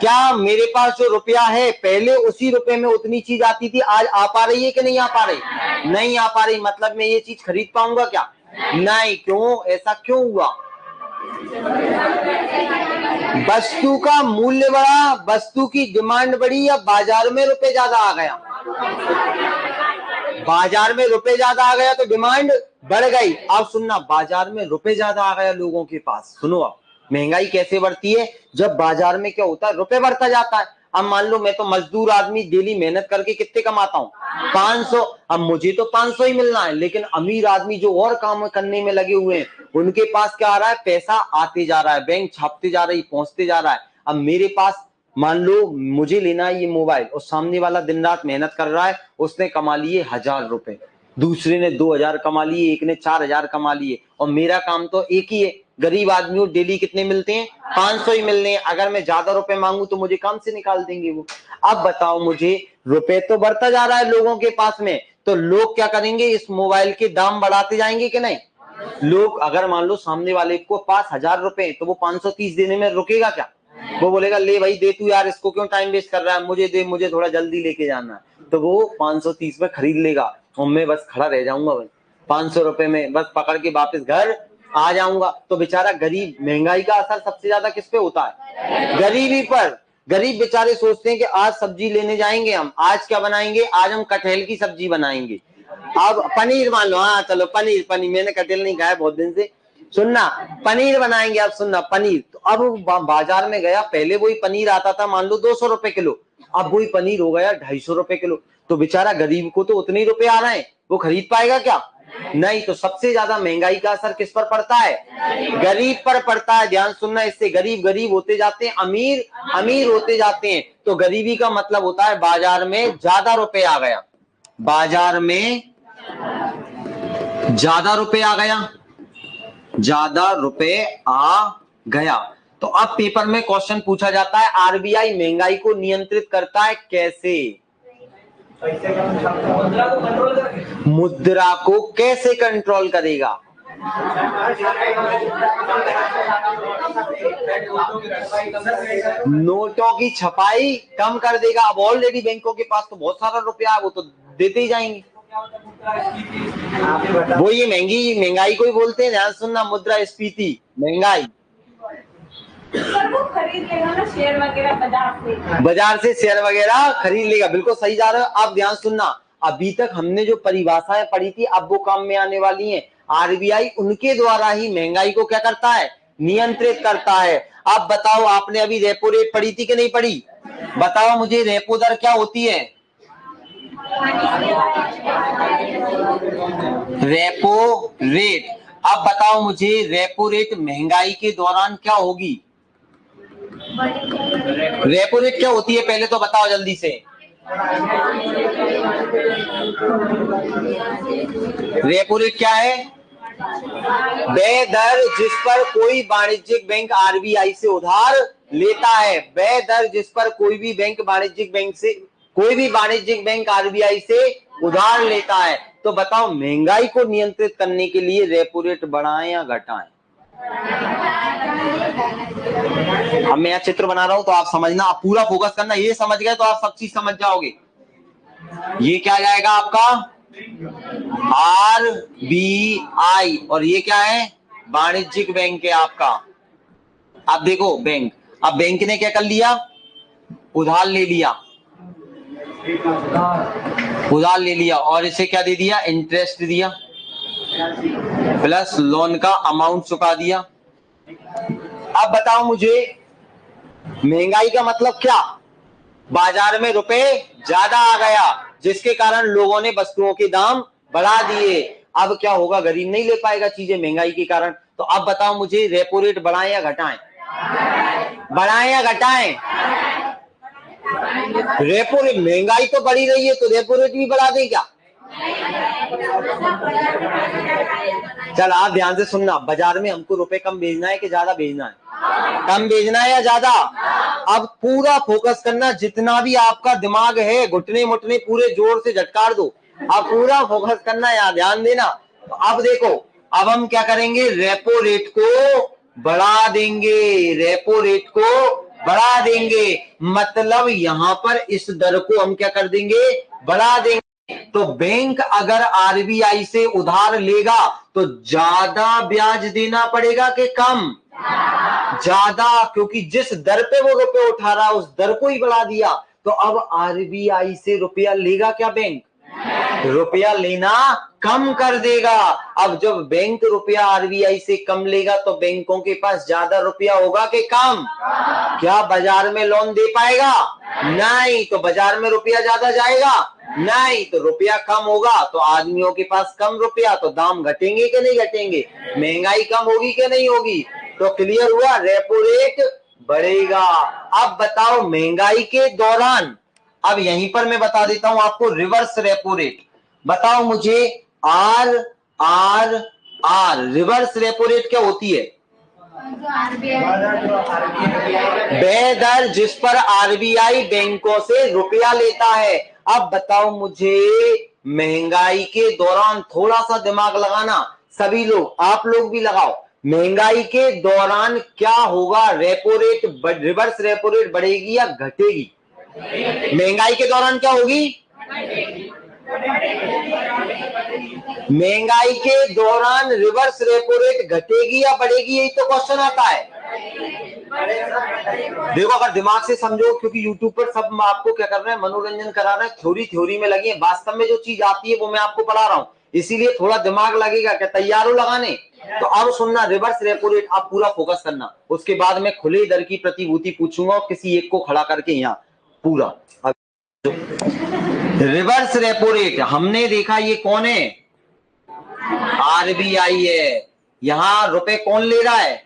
क्या मेरे पास जो रुपया है, पहले उसी रुपए में उतनी चीज आती थी, आज आ पा रही है कि नहीं आ पा रही, नहीं आ पा रही, मतलब मैं ये चीज खरीद पाऊंगा क्या, नहीं। क्यों, ऐसा क्यों हुआ, वस्तु का मूल्य बढ़ा, वस्तु की डिमांड बढ़ी, या बाजार में रुपए ज्यादा आ गया, बाजार में रुपए ज्यादा आ गया तो डिमांड बढ़ गई। अब सुनना, बाजार में रुपए ज्यादा आ गया लोगों के पास, सुनो अब महंगाई कैसे बढ़ती है, जब बाजार में क्या होता है, रुपए बढ़ता जाता है। अब मान लो मैं तो मजदूर आदमी, डेली मेहनत करके कितने कमाता हूँ, 500। अब मुझे तो 500 ही मिलना है, लेकिन अमीर आदमी जो और काम करने में लगे हुए हैं, उनके पास क्या आ रहा है, पैसा आते जा रहा है, बैंक छापते जा रही, पहुंचते जा रहा है। अब मेरे पास मान लो मुझे लेना है ये मोबाइल, और सामने वाला दिन रात मेहनत कर रहा है, उसने कमा लिए 1000 रुपए, दूसरे ने 2000 कमा लिए, एक ने 4000 कमा लिए, और मेरा काम तो एक ही है। गरीब आदमियों डेली कितने मिलते हैं, 500 ही मिलने हैं। अगर मैं ज्यादा रुपए मांगू तो मुझे काम से निकाल देंगे वो। अब बताओ मुझे, रुपए तो बढ़ता जा रहा है लोगों के पास में, तो लोग क्या करेंगे, इस मोबाइल के दाम बढ़ाते जाएंगे कि नहीं। लोग अगर मान लो सामने वाले को पास 1000 रुपए, तो वो 530 देने में रुकेगा क्या, वो बोलेगा ले भाई दे तू यार, इसको क्यों टाइम वेस्ट कर रहा है, मुझे दे, मुझे थोड़ा जल्दी लेके जाना है। तो वो 530 में खरीद लेगा, और मैं बस खड़ा रह जाऊंगा भाई, 500 रुपए में बस पकड़ के वापस घर आ जाऊंगा। तो बेचारा गरीब, महंगाई का असर सबसे ज्यादा किस पे होता है, गरीबी पर। गरीब बेचारे सोचते हैं कि आज सब्जी लेने जाएंगे, हम आज क्या बनाएंगे, आज हम कटहल की सब्जी बनाएंगे। अब पनीर मान लो, हाँ चलो पनीर, मैंने कटहल नहीं खाया बहुत दिन से, सुनना पनीर बनाएंगे। अब सुनना पनीर, तो अब बाजार में गया, पहले वही पनीर आता था मान लो 200 रुपए किलो, अब वही पनीर हो गया 250 रुपए किलो। तो बेचारा गरीब को तो उतने ही रुपए आ रहे हैं, वो खरीद पाएगा क्या, नहीं। तो सबसे ज्यादा महंगाई का असर किस पर पड़ता है, गरीब पर पड़ता है। ध्यान सुनना, इससे गरीब गरीब होते जाते हैं, अमीर अमीर होते जाते हैं। तो गरीबी का मतलब होता है बाजार में ज्यादा रुपए आ गया, बाजार में ज्यादा रुपए आ गया, ज्यादा रुपए आ गया। तो अब पेपर में क्वेश्चन पूछा जाता है, आरबीआई महंगाई को नियंत्रित करता है कैसे, मुद्रा को कैसे कंट्रोल करेगा। नोटों की छपाई कम कर देगा। अब ऑलरेडी बैंकों के पास तो बहुत सारा रुपया है, वो तो देते ही जाएंगे। वो ये महंगाई को ही बोलते हैं, ध्यान सुनना, मुद्रास्फीति महंगाई। वो खरीद लेगा ना शेयर वगैरह बाजार से शेयर वगैरह खरीद लेगा, बिल्कुल सही जा रहे हो। अब ध्यान सुनना, अभी तक हमने जो परिभाषाएं पढ़ी थी, अब वो काम में आने वाली हैं। आरबीआई उनके द्वारा ही महंगाई को क्या करता है, नियंत्रित करता है। अब बताओ, आपने अभी रेपो रेट पढ़ी थी कि नहीं पढ़ी, बताओ मुझे, रेपो दर क्या होती है, रेपो रेट। अब बताओ मुझे, रेपो रेट महंगाई के दौरान क्या होगी, रेपो रेट क्या होती है, पहले तो बताओ जल्दी से। रेपो रेट क्या है, वह दर जिस पर कोई वाणिज्यिक बैंक आरबीआई से उधार लेता है, वह दर जिस पर कोई भी वाणिज्यिक बैंक आरबीआई से उधार लेता है। तो बताओ महंगाई को नियंत्रित करने के लिए रेपो रेट बढ़ाएं या घटाएं, अब मैं यहाँ चित्र बना रहा हूं तो आप समझना, आप पूरा फोकस करना, ये समझ गए तो आप सब चीज समझ जाओगे। ये क्या जाएगा आपका RBI, और ये क्या है वाणिज्यिक बैंक है आपका। अब देखो बैंक, अब बैंक ने क्या कर लिया, उधार ले लिया, उधार ले लिया और इसे क्या दे दिया, इंटरेस्ट दिया प्लस लोन का अमाउंट चुका दिया। अब बताओ मुझे महंगाई का मतलब क्या, बाजार में रुपए ज्यादा आ गया जिसके कारण लोगों ने वस्तुओं के दाम बढ़ा दिए। अब क्या होगा, गरीब नहीं ले पाएगा चीजें महंगाई के कारण। तो अब बताओ मुझे रेपो रेट बढ़ाएं या घटाएं, बढ़ाएं या घटाएं? रेपो रेट, महंगाई तो बढ़ी रही है तो रेपो रेट भी बढ़ा दें क्या? चल आप ध्यान से सुनना, बाजार में हमको रुपए कम भेजना है कि ज्यादा भेजना है? कम भेजना है या ज्यादा? अब पूरा फोकस करना, जितना भी आपका दिमाग है घुटने मुटने पूरे जोर से झटकार दो, अब पूरा फोकस करना, यहाँ ध्यान देना। तो अब देखो, अब हम क्या करेंगे, रेपो रेट को बढ़ा देंगे, रेपो रेट को बढ़ा देंगे, मतलब यहां पर इस दर को हम क्या कर देंगे, बढ़ा देंगे। तो बैंक अगर RBI से उधार लेगा तो ज्यादा ब्याज देना पड़ेगा कि कम? ज्यादा, क्योंकि जिस दर पे वो रुपए उठा रहा उस दर को ही बढ़ा दिया। तो अब RBI से रुपया लेगा क्या बैंक? रुपया लेना कम कर देगा। अब जब बैंक रुपया RBI से कम लेगा तो बैंकों के पास ज्यादा रुपया होगा कि कम? क्या बाजार में लोन दे पाएगा? नहीं। तो बाजार में रुपया ज्यादा जाएगा? नहीं। तो रुपया कम होगा तो आदमियों के पास कम रुपया, तो दाम घटेंगे कि नहीं घटेंगे? महंगाई कम होगी कि नहीं होगी? तो क्लियर हुआ, रेपो रेट बढ़ेगा। अब बताओ महंगाई के दौरान, अब यहीं पर मैं बता देता हूं आपको रिवर्स रेपो रेट। बताओ मुझे RRR, रिवर्स रेपो रेट क्या होती है? वह दर जिस पर RBI बैंकों से रुपया लेता है। अब बताओ मुझे महंगाई के दौरान, थोड़ा सा दिमाग लगाना सभी लोग, आप लोग भी लगाओ, महंगाई के दौरान क्या होगा, repo rate, reverse repo rate बढ़ेगी या घटेगी? महंगाई के दौरान क्या होगी? महंगाई के दौरान रिवर्स रेपो रेट घटेगी या बढ़ेगी, यही तो क्वेश्चन आता है। देखो अगर दिमाग से समझो, क्योंकि यूट्यूब पर सब आपको क्या कर रहे हैं, मनोरंजन करा रहे हैं, थ्योरी में लगी है, वास्तव में जो चीज आती है वो मैं आपको पढ़ा रहा हूं, इसीलिए थोड़ा दिमाग लगेगा। क्या तैयार हो लगाने? तो अब सुनना, रिवर्स रेपो रेट आप पूरा फोकस करना, उसके बाद मैं खुले दर की प्रतिभूति पूछूंगा और किसी एक को खड़ा करके यहाँ पूरा। रिवर्स रेपो रेट हमने देखा, ये कौन है? RBI है। यहां रुपए कौन ले रहा है?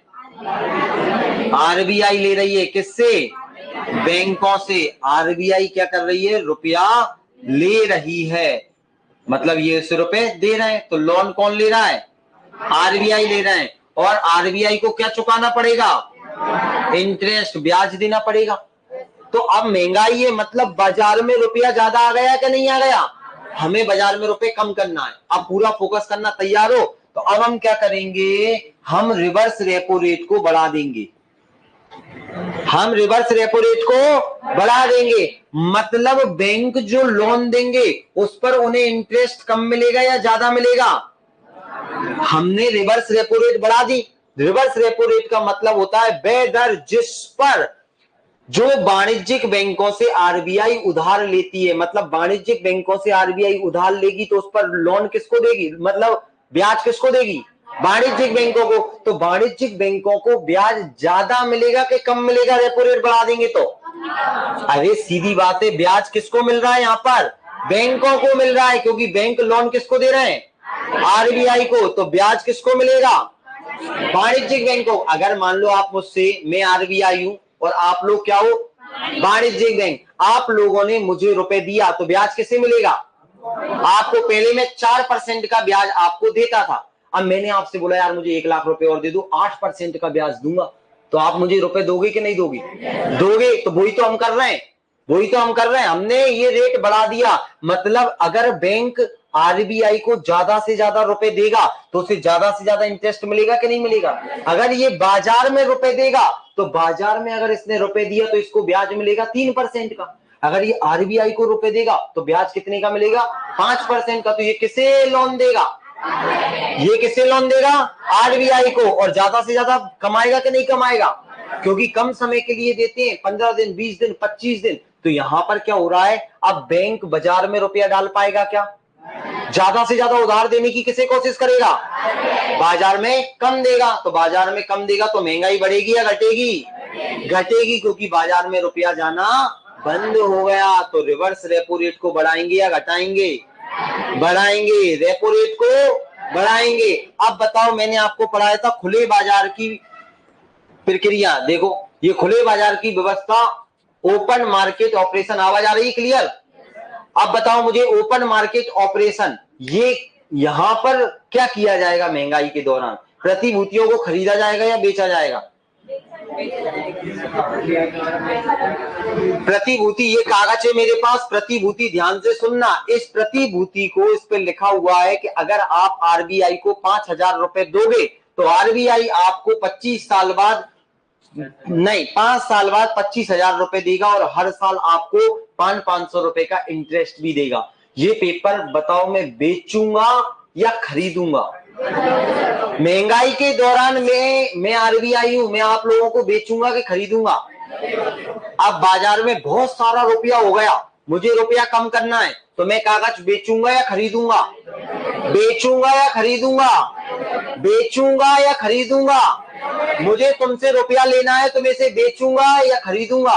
RBI ले रही है। किससे? बैंकों से। RBI क्या कर रही है? रुपया ले रही है, मतलब ये उसे रुपए दे रहे हैं। तो लोन कौन ले रहा है? RBI ले रहे हैं। और RBI को क्या चुकाना पड़ेगा? इंटरेस्ट, ब्याज देना पड़ेगा। तो अब महंगाई है, मतलब बाजार में रुपया ज्यादा आ गया कि नहीं आ गया? हमें बाजार में रुपए कम करना है। अब पूरा फोकस करना, तैयार हो? तो अब हम क्या करेंगे, हम रिवर्स रेपो रेट को बढ़ा देंगे, हम रिवर्स रेपो रेट को बढ़ा देंगे, मतलब बैंक जो लोन देंगे उस पर उन्हें इंटरेस्ट कम मिलेगा या ज्यादा मिलेगा? हमने रिवर्स रेपो रेट बढ़ा दी। रिवर्स रेपो रेट का मतलब होता है वह दर जिस पर जो वाणिज्यिक बैंकों से RBI उधार लेती है, मतलब वाणिज्यिक बैंकों से RBI उधार लेगी तो उस पर लोन किसको देगी, मतलब ब्याज किसको देगी? वाणिज्यिक बैंकों को। तो वाणिज्यिक बैंकों को ब्याज ज्यादा मिलेगा कि कम मिलेगा रेपो रेट बढ़ा देंगे तो? अरे सीधी बात है, ब्याज किसको मिल रहा है यहाँ पर? बैंकों को मिल रहा है, क्योंकि बैंक लोन किसको दे रहे हैं? RBI को। तो ब्याज किसको मिलेगा? वाणिज्यिक बैंकों। अगर मान लो आप मुझसे, मैं RBI हूं और आप लोग क्या हो? वाणिज्यिक बैंक। आप लोगों ने मुझे रुपए दिया तो ब्याज किसे मिलेगा? आपको। पहले मैं 4% का ब्याज आपको देता था, अब मैंने आपसे बोला यार मुझे 1 लाख रुपए और दे दो, 8% का ब्याज दूंगा, तो आप मुझे रुपए दोगे कि नहीं दोगे? दोगे। तो वही तो हम कर रहे हैं, वही तो हम कर रहे हैं, हमने ये रेट बढ़ा दिया। मतलब अगर बैंक आरबीआई को ज्यादा से ज्यादा रुपए देगा तो उसे ज्यादा से ज्यादा इंटरेस्ट मिलेगा कि नहीं मिलेगा? अगर ये बाजार में रुपए देगा तो बाजार में अगर इसने रुपए दिया तो इसको ब्याज मिलेगा 3% का। अगर ये आरबीआई को रुपए देगा तो ब्याज कितने का मिलेगा? 5% का। तो ये किसे लोन देगा? ये किसे लोन देगा? आरबीआई को। और ज्यादा से ज्यादा कमाएगा कि नहीं कमाएगा? क्योंकि कम समय के लिए देते हैं, 15 दिन, 20 दिन, 25 दिन। तो यहां पर क्या हो रहा है, अब बैंक बाजार में रुपया डाल पाएगा क्या? ज्यादा से ज्यादा उधार देने की किसे कोशिश करेगा? बाजार में कम देगा। तो बाजार में कम देगा तो महंगाई बढ़ेगी या घटेगी? घटेगी, क्योंकि बाजार में रुपया जाना बंद हो गया। तो रिवर्स रेपो रेट को बढ़ाएंगे या घटाएंगे? बढ़ाएंगे। रेपो रेट को बढ़ाएंगे। अब बताओ, मैंने आपको पढ़ाया था खुले बाजार की प्रक्रिया। देखो, ये खुले बाजार की व्यवस्था, ओपन मार्केट ऑपरेशन। आवाज आ रही है क्लियर? अब बताओ मुझे, ओपन मार्केट ऑपरेशन, ये यहां पर क्या किया जाएगा? महंगाई के दौरान प्रतिभूतियों को खरीदा जाएगा या बेचा जाएगा? प्रतिभूति, ये कागज है मेरे पास, प्रतिभूति, ध्यान से सुनना। इस प्रतिभूति को, इस पे लिखा हुआ है कि अगर आप आरबीआई को 5,000 रुपए दोगे तो आरबीआई आपको 25 साल बाद, नहीं 5 साल बाद 25,000 रुपए देगा और हर साल आपको 500 रुपए का इंटरेस्ट भी देगा। ये पेपर बताओ मैं बेचूंगा या खरीदूंगा? महंगाई के दौरान मैं आरबीआई हूं, मैं आप लोगों को बेचूंगा कि खरीदूंगा? अब बाजार में बहुत सारा रुपया हो गया, मुझे रुपया कम करना है, तो मैं कागज बेचूंगा या खरीदूंगा? बेचूंगा या खरीदूंगा? बेचूंगा या खरीदूंगा? मुझे तुमसे रुपया लेना है तो मैं इसे बेचूंगा या खरीदूंगा?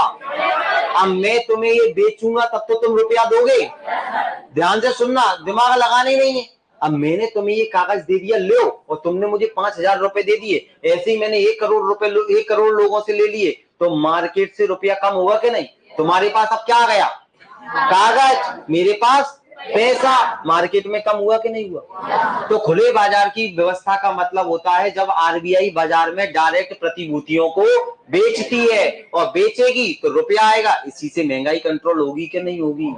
अब मैं तुम्हें ये बेचूंगा तब तो तुम रुपया दोगे। ध्यान से सुनना, दिमाग लगाने नहीं है। अब मैंने तुम्हें ये कागज दे दिया, लो, और तुमने मुझे 5,000 रुपए दे दिए। ऐसे ही मैंने 1 करोड़ रुपए 1 करोड़ लोगों से ले लिए, तो मार्केट से रुपया कम होगा कि नहीं? तुम्हारे पास अब क्या आ गया? कागज, मेरे पास पैसा। मार्केट में कम हुआ कि नहीं हुआ? तो खुले बाजार की व्यवस्था का मतलब होता है जब आरबीआई बाजार में डायरेक्ट प्रतिभूतियों को बेचती है, और बेचेगी तो रुपया आएगा। इसी से महंगाई कंट्रोल होगी कि नहीं होगी?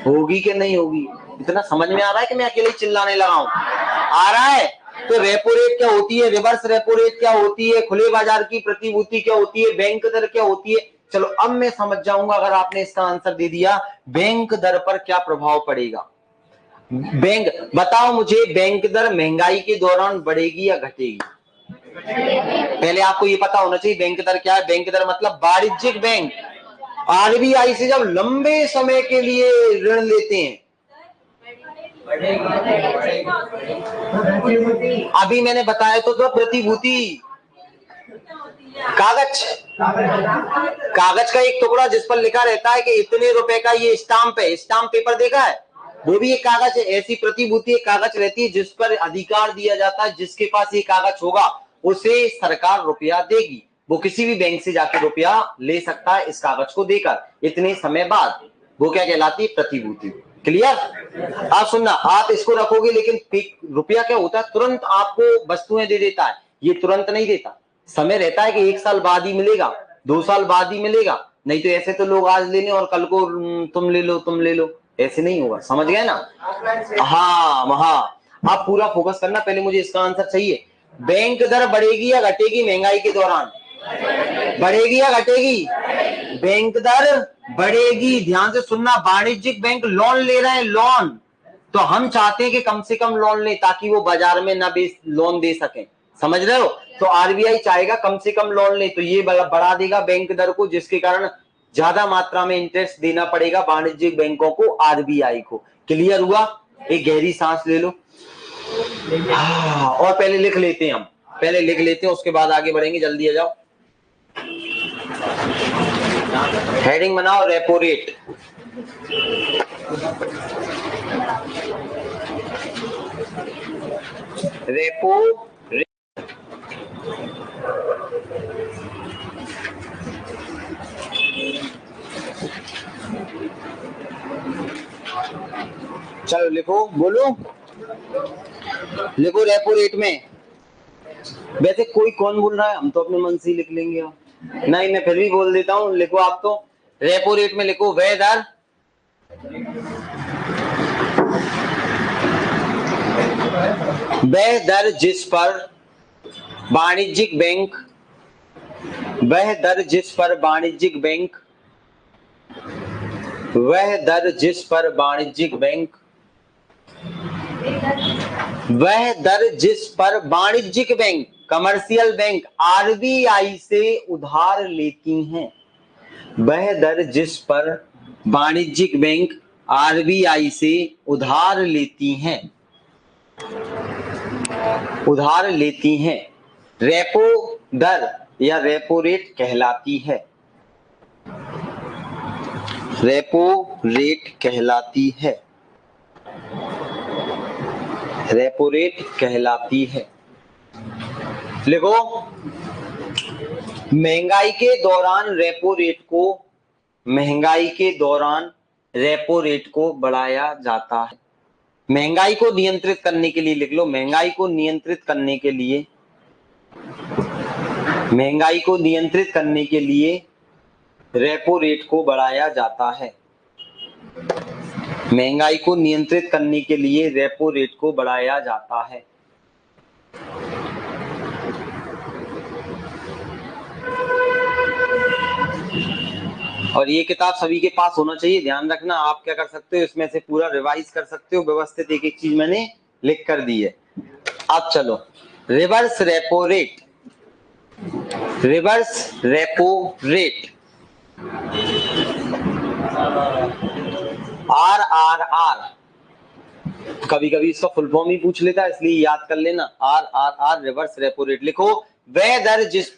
होगी कि नहीं होगी? इतना समझ में आ रहा है कि मैं अकेले चिल्लाने लगा हूं? आ रहा है? तो रेपो रेट क्या होती है, रिवर्स रेपो रेट क्या होती है, खुले बाजार की प्रतिभूति क्या होती है, बैंक दर क्या होती है? चलो अब मैं समझ जाऊंगा, अगर आपने इसका आंसर दे दिया, बैंक दर पर क्या प्रभाव पड़ेगा। बैंक, बताओ मुझे, बैंक दर महंगाई के दौरान बढ़ेगी या घटेगी? पहले आपको ये पता होना चाहिए बैंक दर क्या है। बैंक दर मतलब वाणिज्यिक बैंक आरबीआई से जब लंबे समय के लिए ऋण लेते हैं। अभी मैंने बताया तो प्रतिभूति, कागज, कागज का एक टुकड़ा जिस पर लिखा रहता है कि इतने रुपए का ये स्टाम्प है। स्टाम्प पेपर देखा है? वो भी एक कागज है। ऐसी प्रतिभूति एक कागज रहती है जिस पर अधिकार दिया जाता है, जिसके पास ये कागज होगा उसे सरकार रुपया देगी। वो किसी भी बैंक से जाकर रुपया ले सकता है इस कागज को देकर इतने समय बाद। वो क्या कहलाती है? प्रतिभूति। क्लियर? आप सुनना, आप इसको रखोगे, लेकिन रुपया क्या होता है, तुरंत आपको वस्तुएं दे देता है। ये तुरंत नहीं देता, समय रहता है कि 1 साल बाद ही मिलेगा, 2 साल बाद ही मिलेगा। नहीं तो ऐसे तो लोग आज ले लें और कल को तुम ले लो, तुम ले लो, ऐसे नहीं होगा। समझ गए ना? हाँ, आप पूरा फोकस करना। पहले मुझे इसका आंसर चाहिए। बैंक दर बढ़ेगी या घटेगी महंगाई के दौरान? बढ़ेगी या घटेगी? बैंक दर बढ़ेगी। ध्यान से सुनना, वाणिज्यिक बैंक लोन ले रहे हैं, लोन, तो हम चाहते हैं कि कम से कम लोन ले ताकि वो बाजार में ना लोन दे सके। समझ रहे हो? तो आरबीआई चाहेगा कम से कम लोन ले, तो ये बढ़ा देगा बैंक दर को, जिसके कारण ज्यादा मात्रा में इंटरेस्ट देना पड़ेगा वाणिज्यिक बैंकों को, आरबीआई को। क्लियर हुआ? एक गहरी सांस ले लो। और पहले लिख लेते हैं, हम पहले लिख लेते हैं, उसके बाद आगे बढ़ेंगे। जल्दी आ जाओ। हेडिंग बनाओ, रेपो रेट। रेपो रेट, चलो लिखो, बोलो, लिखो रेपो रेट में। वैसे कोई कौन बोल रहा है? हम तो अपने मन से ही लिख लेंगे। नहीं, मैं फिर भी बोल देता हूं, लिखो आप तो। रेपो रेट में लिखो वह दर वह दर जिस पर वाणिज्यिक बैंक वह दर जिस पर वाणिज्यिक बैंक वह दर जिस पर वाणिज्यिक बैंक वह दर जिस पर वाणिज्यिक बैंक कमर्शियल बैंक आरबीआई से उधार लेती हैं। वह दर जिस पर वाणिज्यिक बैंक आरबीआई से उधार लेती हैं रेपो दर या रेपो रेट कहलाती है। रेपो रेट कहलाती है। रेपो रेट कहलाती है। लिखो, महंगाई के दौरान रेपो रेट को बढ़ाया जाता है। महंगाई को नियंत्रित करने के लिए लिख लो, महंगाई को नियंत्रित करने के लिए रेपो रेट को बढ़ाया जाता है। महंगाई को नियंत्रित करने के लिए रेपो रेट को बढ़ाया जाता है। और ये किताब सभी के पास होना चाहिए, ध्यान रखना। आप क्या कर सकते हो, इसमें से पूरा रिवाइज कर सकते हो, व्यवस्थित एक एक चीज मैंने लिख कर दी है। अब चलो, रिवर्स रेपो रेट RRR, कभी कभी इसका फुल फॉर्म ही पूछ लेता है, इसलिए याद कर लेना। RRR reverse repo rate. लिखो, वह दर जिस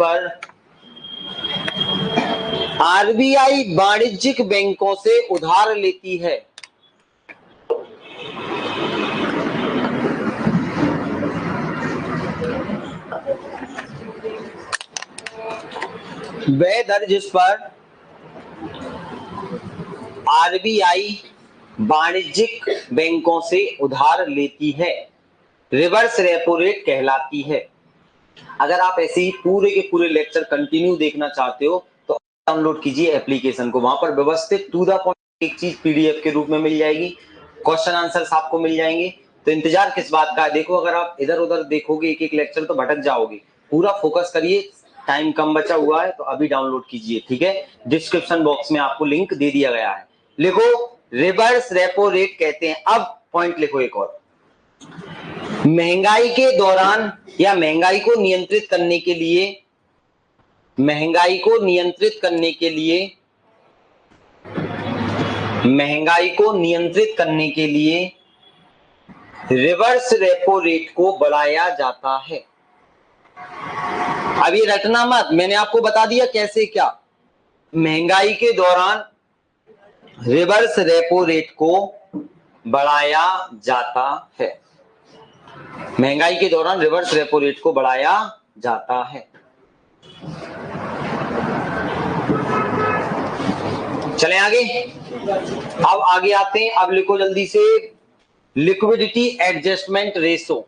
पर आरबीआई वाणिज्यिक बैंकों से उधार लेती है। वह दर जिस पर आरबीआई वाणिज्यिक बैंकों से उधार लेती है रिवर्स रेपो रेट कहलाती है। अगर आप ऐसे ही पूरे के पूरे लेक्चर कंटिन्यू देखना चाहते हो तो डाउनलोड कीजिए एप्लीकेशन को। वहां पर व्यवस्थित टू द पॉइंट एक चीज पीडीएफ के रूप में मिल जाएगी, क्वेश्चन आंसर्स आपको मिल जाएंगे। तो इंतजार किस बात का है। देखो, अगर आप इधर उधर देखोगे एक एक लेक्चर तो भटक जाओगे। पूरा फोकस करिए, टाइम कम बचा हुआ है तो अभी डाउनलोड कीजिए, ठीक है। डिस्क्रिप्शन बॉक्स में आपको लिंक दे दिया गया है। लिखो, रिवर्स रेपो रेट कहते हैं। अब पॉइंट लिखो एक और, महंगाई के दौरान या महंगाई को नियंत्रित करने के लिए रिवर्स रेपो रेट को बढ़ाया जाता है। अब ये रटना मत, मैंने आपको बता दिया कैसे क्या। महंगाई के दौरान रिवर्स रेपो रेट को बढ़ाया जाता है। महंगाई के दौरान रिवर्स रेपो रेट को बढ़ाया जाता है। चलें आगे। अब आगे आते हैं। अब लिखो जल्दी से, लिक्विडिटी एडजस्टमेंट रेशो।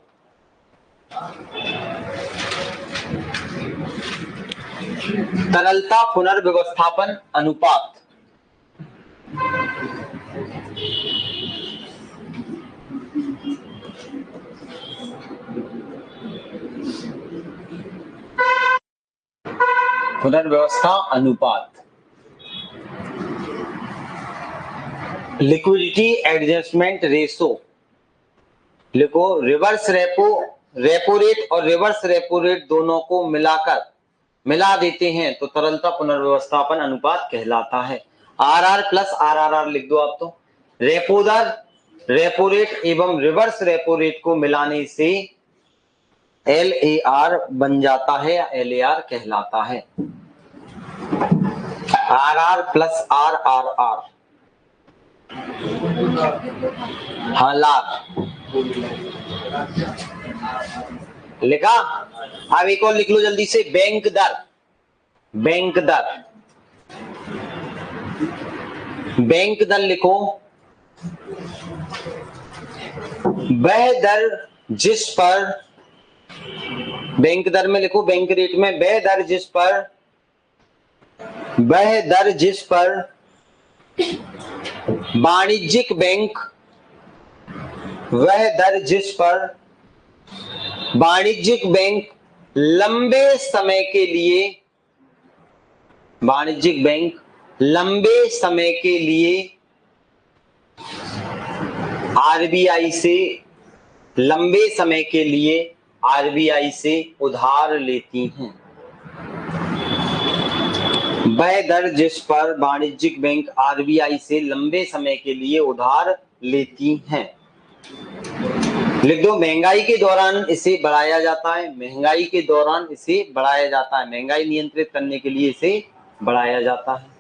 तरलता पुनर्व्यवस्थापन अनुपात। पुनर्व्यवस्था अनुपात, लिक्विडिटी एडजस्टमेंट रेशो। लिखो, रिवर्स रेपो रेट और रिवर्स रेपो रेट दोनों को मिला देते हैं तो तरलता पुनर्व्यवस्थापन अनुपात कहलाता है। RR प्लस RRR लिख दो आप। तो रेपो दर, रेपो रेट एवं रिवर्स रेपो रेट को मिलाने से LAR बन जाता है या LAR कहलाता है। RR प्लस RRR, हाँ लाभ लिखा। अब एक और लिख लो जल्दी से, बैंक दर लिखो, वह दर जिस पर, बैंक दर में लिखो, बैंक रेट में वह दर जिस पर वह दर जिस पर वाणिज्यिक बैंक वह दर जिस पर वाणिज्यिक बैंक लंबे समय के लिए वाणिज्यिक बैंक लंबे समय के लिए आरबीआई से लंबे समय के लिए आरबीआई से उधार लेती हैं। वह दर जिस पर वाणिज्यिक बैंक आरबीआई से लंबे समय के लिए उधार लेती हैं। लिख दो, महंगाई के दौरान इसे बढ़ाया जाता है। महंगाई के दौरान इसे बढ़ाया जाता है। महंगाई नियंत्रित करने के लिए इसे बढ़ाया जाता है।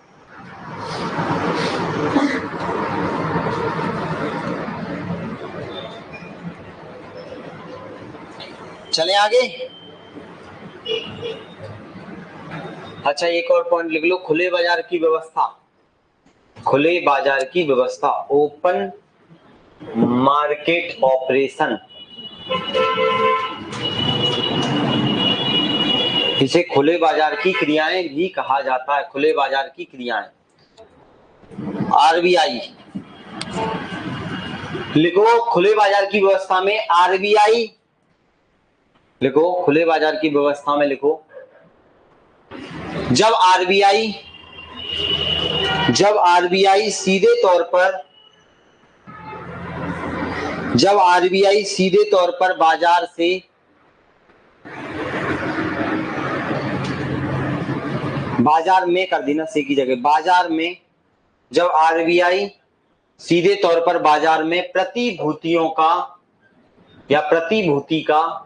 चले आगे। अच्छा, एक और पॉइंट लिख लो, खुले बाजार की व्यवस्था। खुले बाजार की व्यवस्था, ओपन मार्केट ऑपरेशन, इसे खुले बाजार की क्रियाएं भी कहा जाता है। खुले बाजार की क्रियाएं। आरबीआई लिखो, खुले बाजार की व्यवस्था में आरबीआई लिखो, खुले बाजार की व्यवस्था में लिखो, जब आरबीआई सीधे तौर पर बाजार से बाजार में कर देना से की जगह, बाजार में जब आरबीआई सीधे तौर पर बाजार में प्रतिभूतियों का या प्रतिभूति का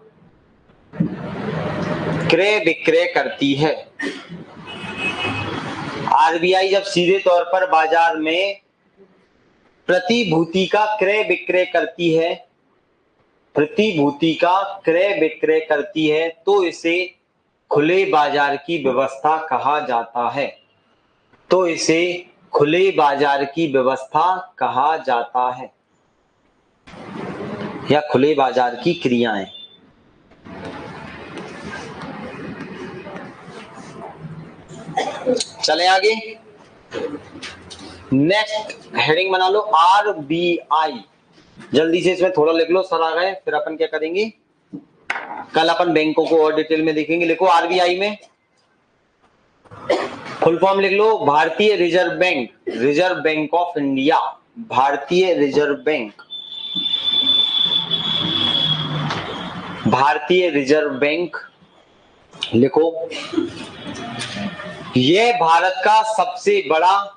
क्रय विक्रय करती है। आरबीआई जब सीधे तौर पर बाजार में प्रतिभूति का क्रय विक्रय करती है, प्रतिभूति का क्रय विक्रय करती है, तो इसे खुले बाजार की व्यवस्था कहा जाता है। तो इसे खुले बाजार की व्यवस्था कहा जाता है या खुले बाजार की क्रियाएं। चले आगे। नेक्स्ट हेडिंग बना लो, आरबीआई। जल्दी से इसमें थोड़ा लिख लो, सर आ गए, फिर अपन क्या करेंगे, कल अपन बैंकों को और डिटेल में देखेंगे। लिखो, आरबीआई में फुल फॉर्म लिख लो, भारतीय reserve bank, reserve bank of India, भारतीय रिजर्व बैंक, भारतीय रिजर्व बैंक। लिखो, यह भारत का सबसे बड़ा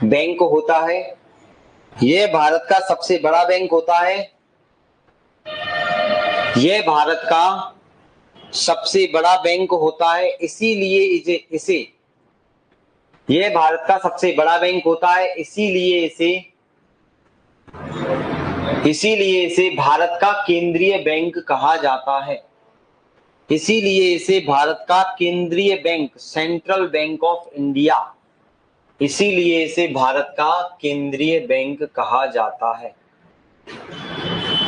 बैंक होता है। यह भारत का सबसे बड़ा बैंक होता है। यह भारत का सबसे बड़ा बैंक होता है, इसीलिए इसे यह भारत का सबसे बड़ा बैंक होता है, इसीलिए इसे भारत का केंद्रीय बैंक कहा जाता है। इसीलिए इसे भारत का केंद्रीय bank, central bank of India, इसीलिए इसे भारत का केंद्रीय बैंक कहा जाता है।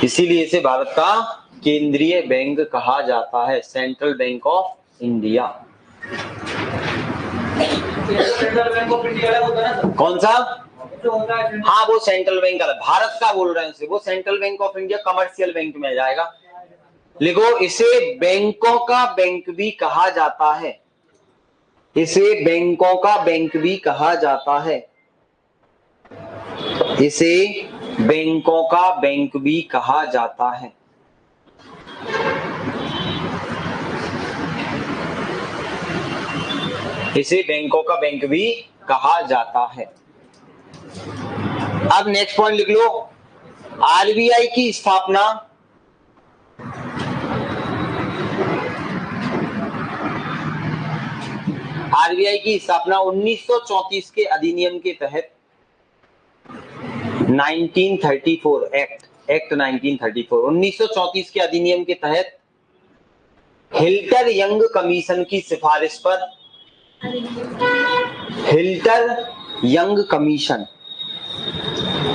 इसीलिए इसे भारत का केंद्रीय बैंक कहा जाता है, central bank of India. Central bank of India होता है ना, कौन सा? हाँ, वो सेंट्रल बैंक का, भारत का बोल रहे हैं, वो central bank of India commercial bank में जाएगा। लिखो, इसे बैंकों का बैंक भी कहा जाता है। इसे बैंकों का बैंक भी कहा जाता है। इसे बैंकों का बैंक भी कहा जाता है। इसे बैंकों का बैंक भी कहा जाता है। अब नेक्स्ट पॉइंट लिख लो, आरबीआई की स्थापना आरबीआई की स्थापना 1934 के अधिनियम के तहत 1934 एक्ट 1934 के अधिनियम के तहत हिल्टर यंग कमीशन की सिफारिश पर हिल्टर यंग कमीशन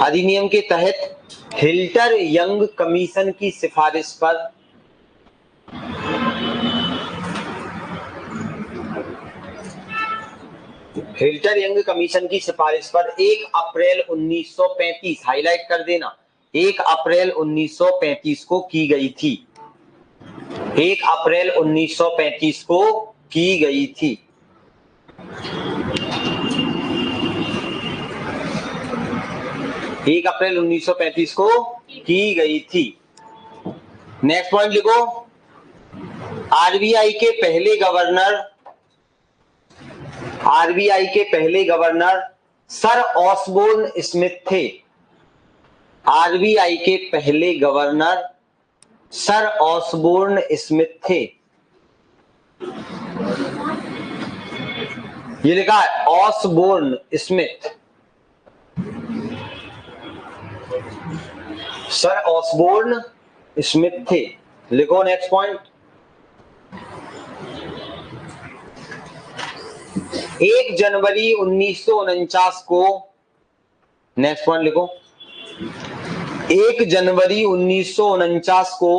अधिनियम के तहत हिल्टर यंग कमीशन की सिफारिश पर हिल्टर यंग कमीशन की सिफारिश पर 1 अप्रैल 1935 हाईलाइट कर देना, 1 अप्रैल 1935 को की गई थी, 1 अप्रैल 1935 को की गई थी। एक अप्रैल 1935 को की गई थी। नेक्स्ट पॉइंट लिखो, आरबीआई के पहले गवर्नर सर ऑसबोर्न स्मिथ थे। आरबीआई के पहले गवर्नर सर ऑसबोर्न स्मिथ थे। ये लिखा है Osborne Smith, sir Osborne Smith थे। लिखो नेक्स्ट पॉइंट, 1 जनवरी 1949 को, नेक्स्ट पॉइंट लिखो, 1 जनवरी 1949 को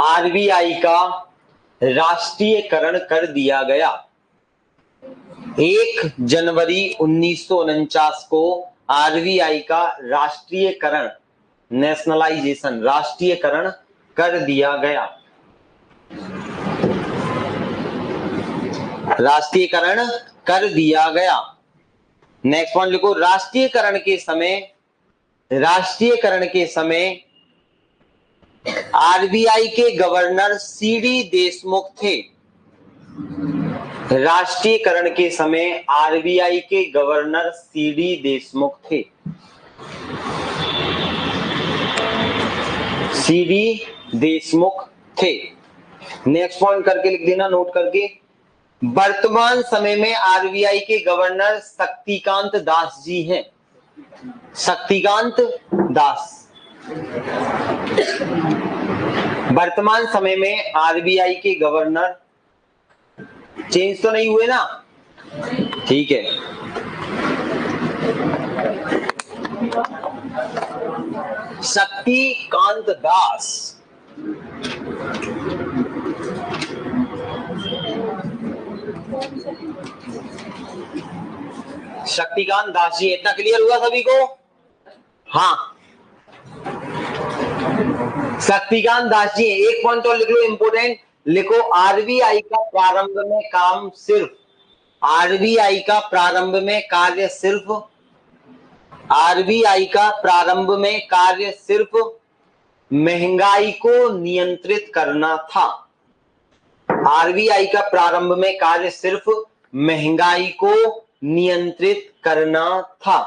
आरबीआई का राष्ट्रीयकरण कर दिया गया। 1 जनवरी 1949 को आरबीआई का राष्ट्रीयकरण, नेशनलाइजेशन, राष्ट्रीयकरण कर दिया गया। राष्ट्रीयकरण कर दिया गया। नेक्स्ट पॉइंट लिखो, राष्ट्रीयकरण के समय आरबीआई के गवर्नर सीडी देशमुख थे। राष्ट्रीयकरण के समय आरबीआई के गवर्नर सीडी देशमुख थे। सीडी देशमुख थे। नेक्स्ट पॉइंट करके लिख देना, नोट करके, वर्तमान समय में आरबीआई के गवर्नर शक्तिकांत दास जी हैं। शक्तिकांत दास वर्तमान समय में आरबीआई के गवर्नर, चेंज तो नहीं हुए ना, ठीक है। शक्तिकांत दास शक्तिकांत दास जी, इतना क्लियर हुआ सभी को? हाँ, शक्तिकांत दास जी। एक पॉइंट और लिख लो इंपोर्टेंट, लिखो आरबीआई का प्रारंभ में काम सिर्फ, आरबीआई का प्रारंभ में कार्य सिर्फ, आरबीआई का प्रारंभ में कार्य सिर्फ महंगाई को नियंत्रित करना था। आरबीआई का प्रारंभ में कार्य सिर्फ महंगाई को नियंत्रित करना था।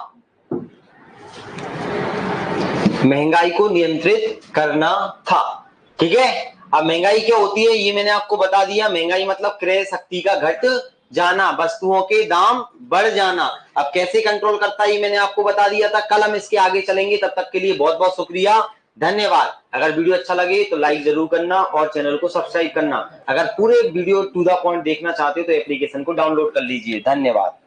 महंगाई को नियंत्रित करना था, ठीक है। अब महंगाई क्या होती है ये मैंने आपको बता दिया। महंगाई मतलब क्रय शक्ति का घट जाना, वस्तुओं के दाम बढ़ जाना। अब कैसे कंट्रोल करता है ये मैंने आपको बता दिया था। कल हम इसके आगे चलेंगे, तब तक के लिए बहुत बहुत शुक्रिया, धन्यवाद। अगर वीडियो अच्छा लगे तो लाइक जरूर करना और चैनल को सब्सक्राइब करना। अगर पूरे वीडियो टू द पॉइंट देखना चाहते हो तो एप्लीकेशन को डाउनलोड कर लीजिए। धन्यवाद।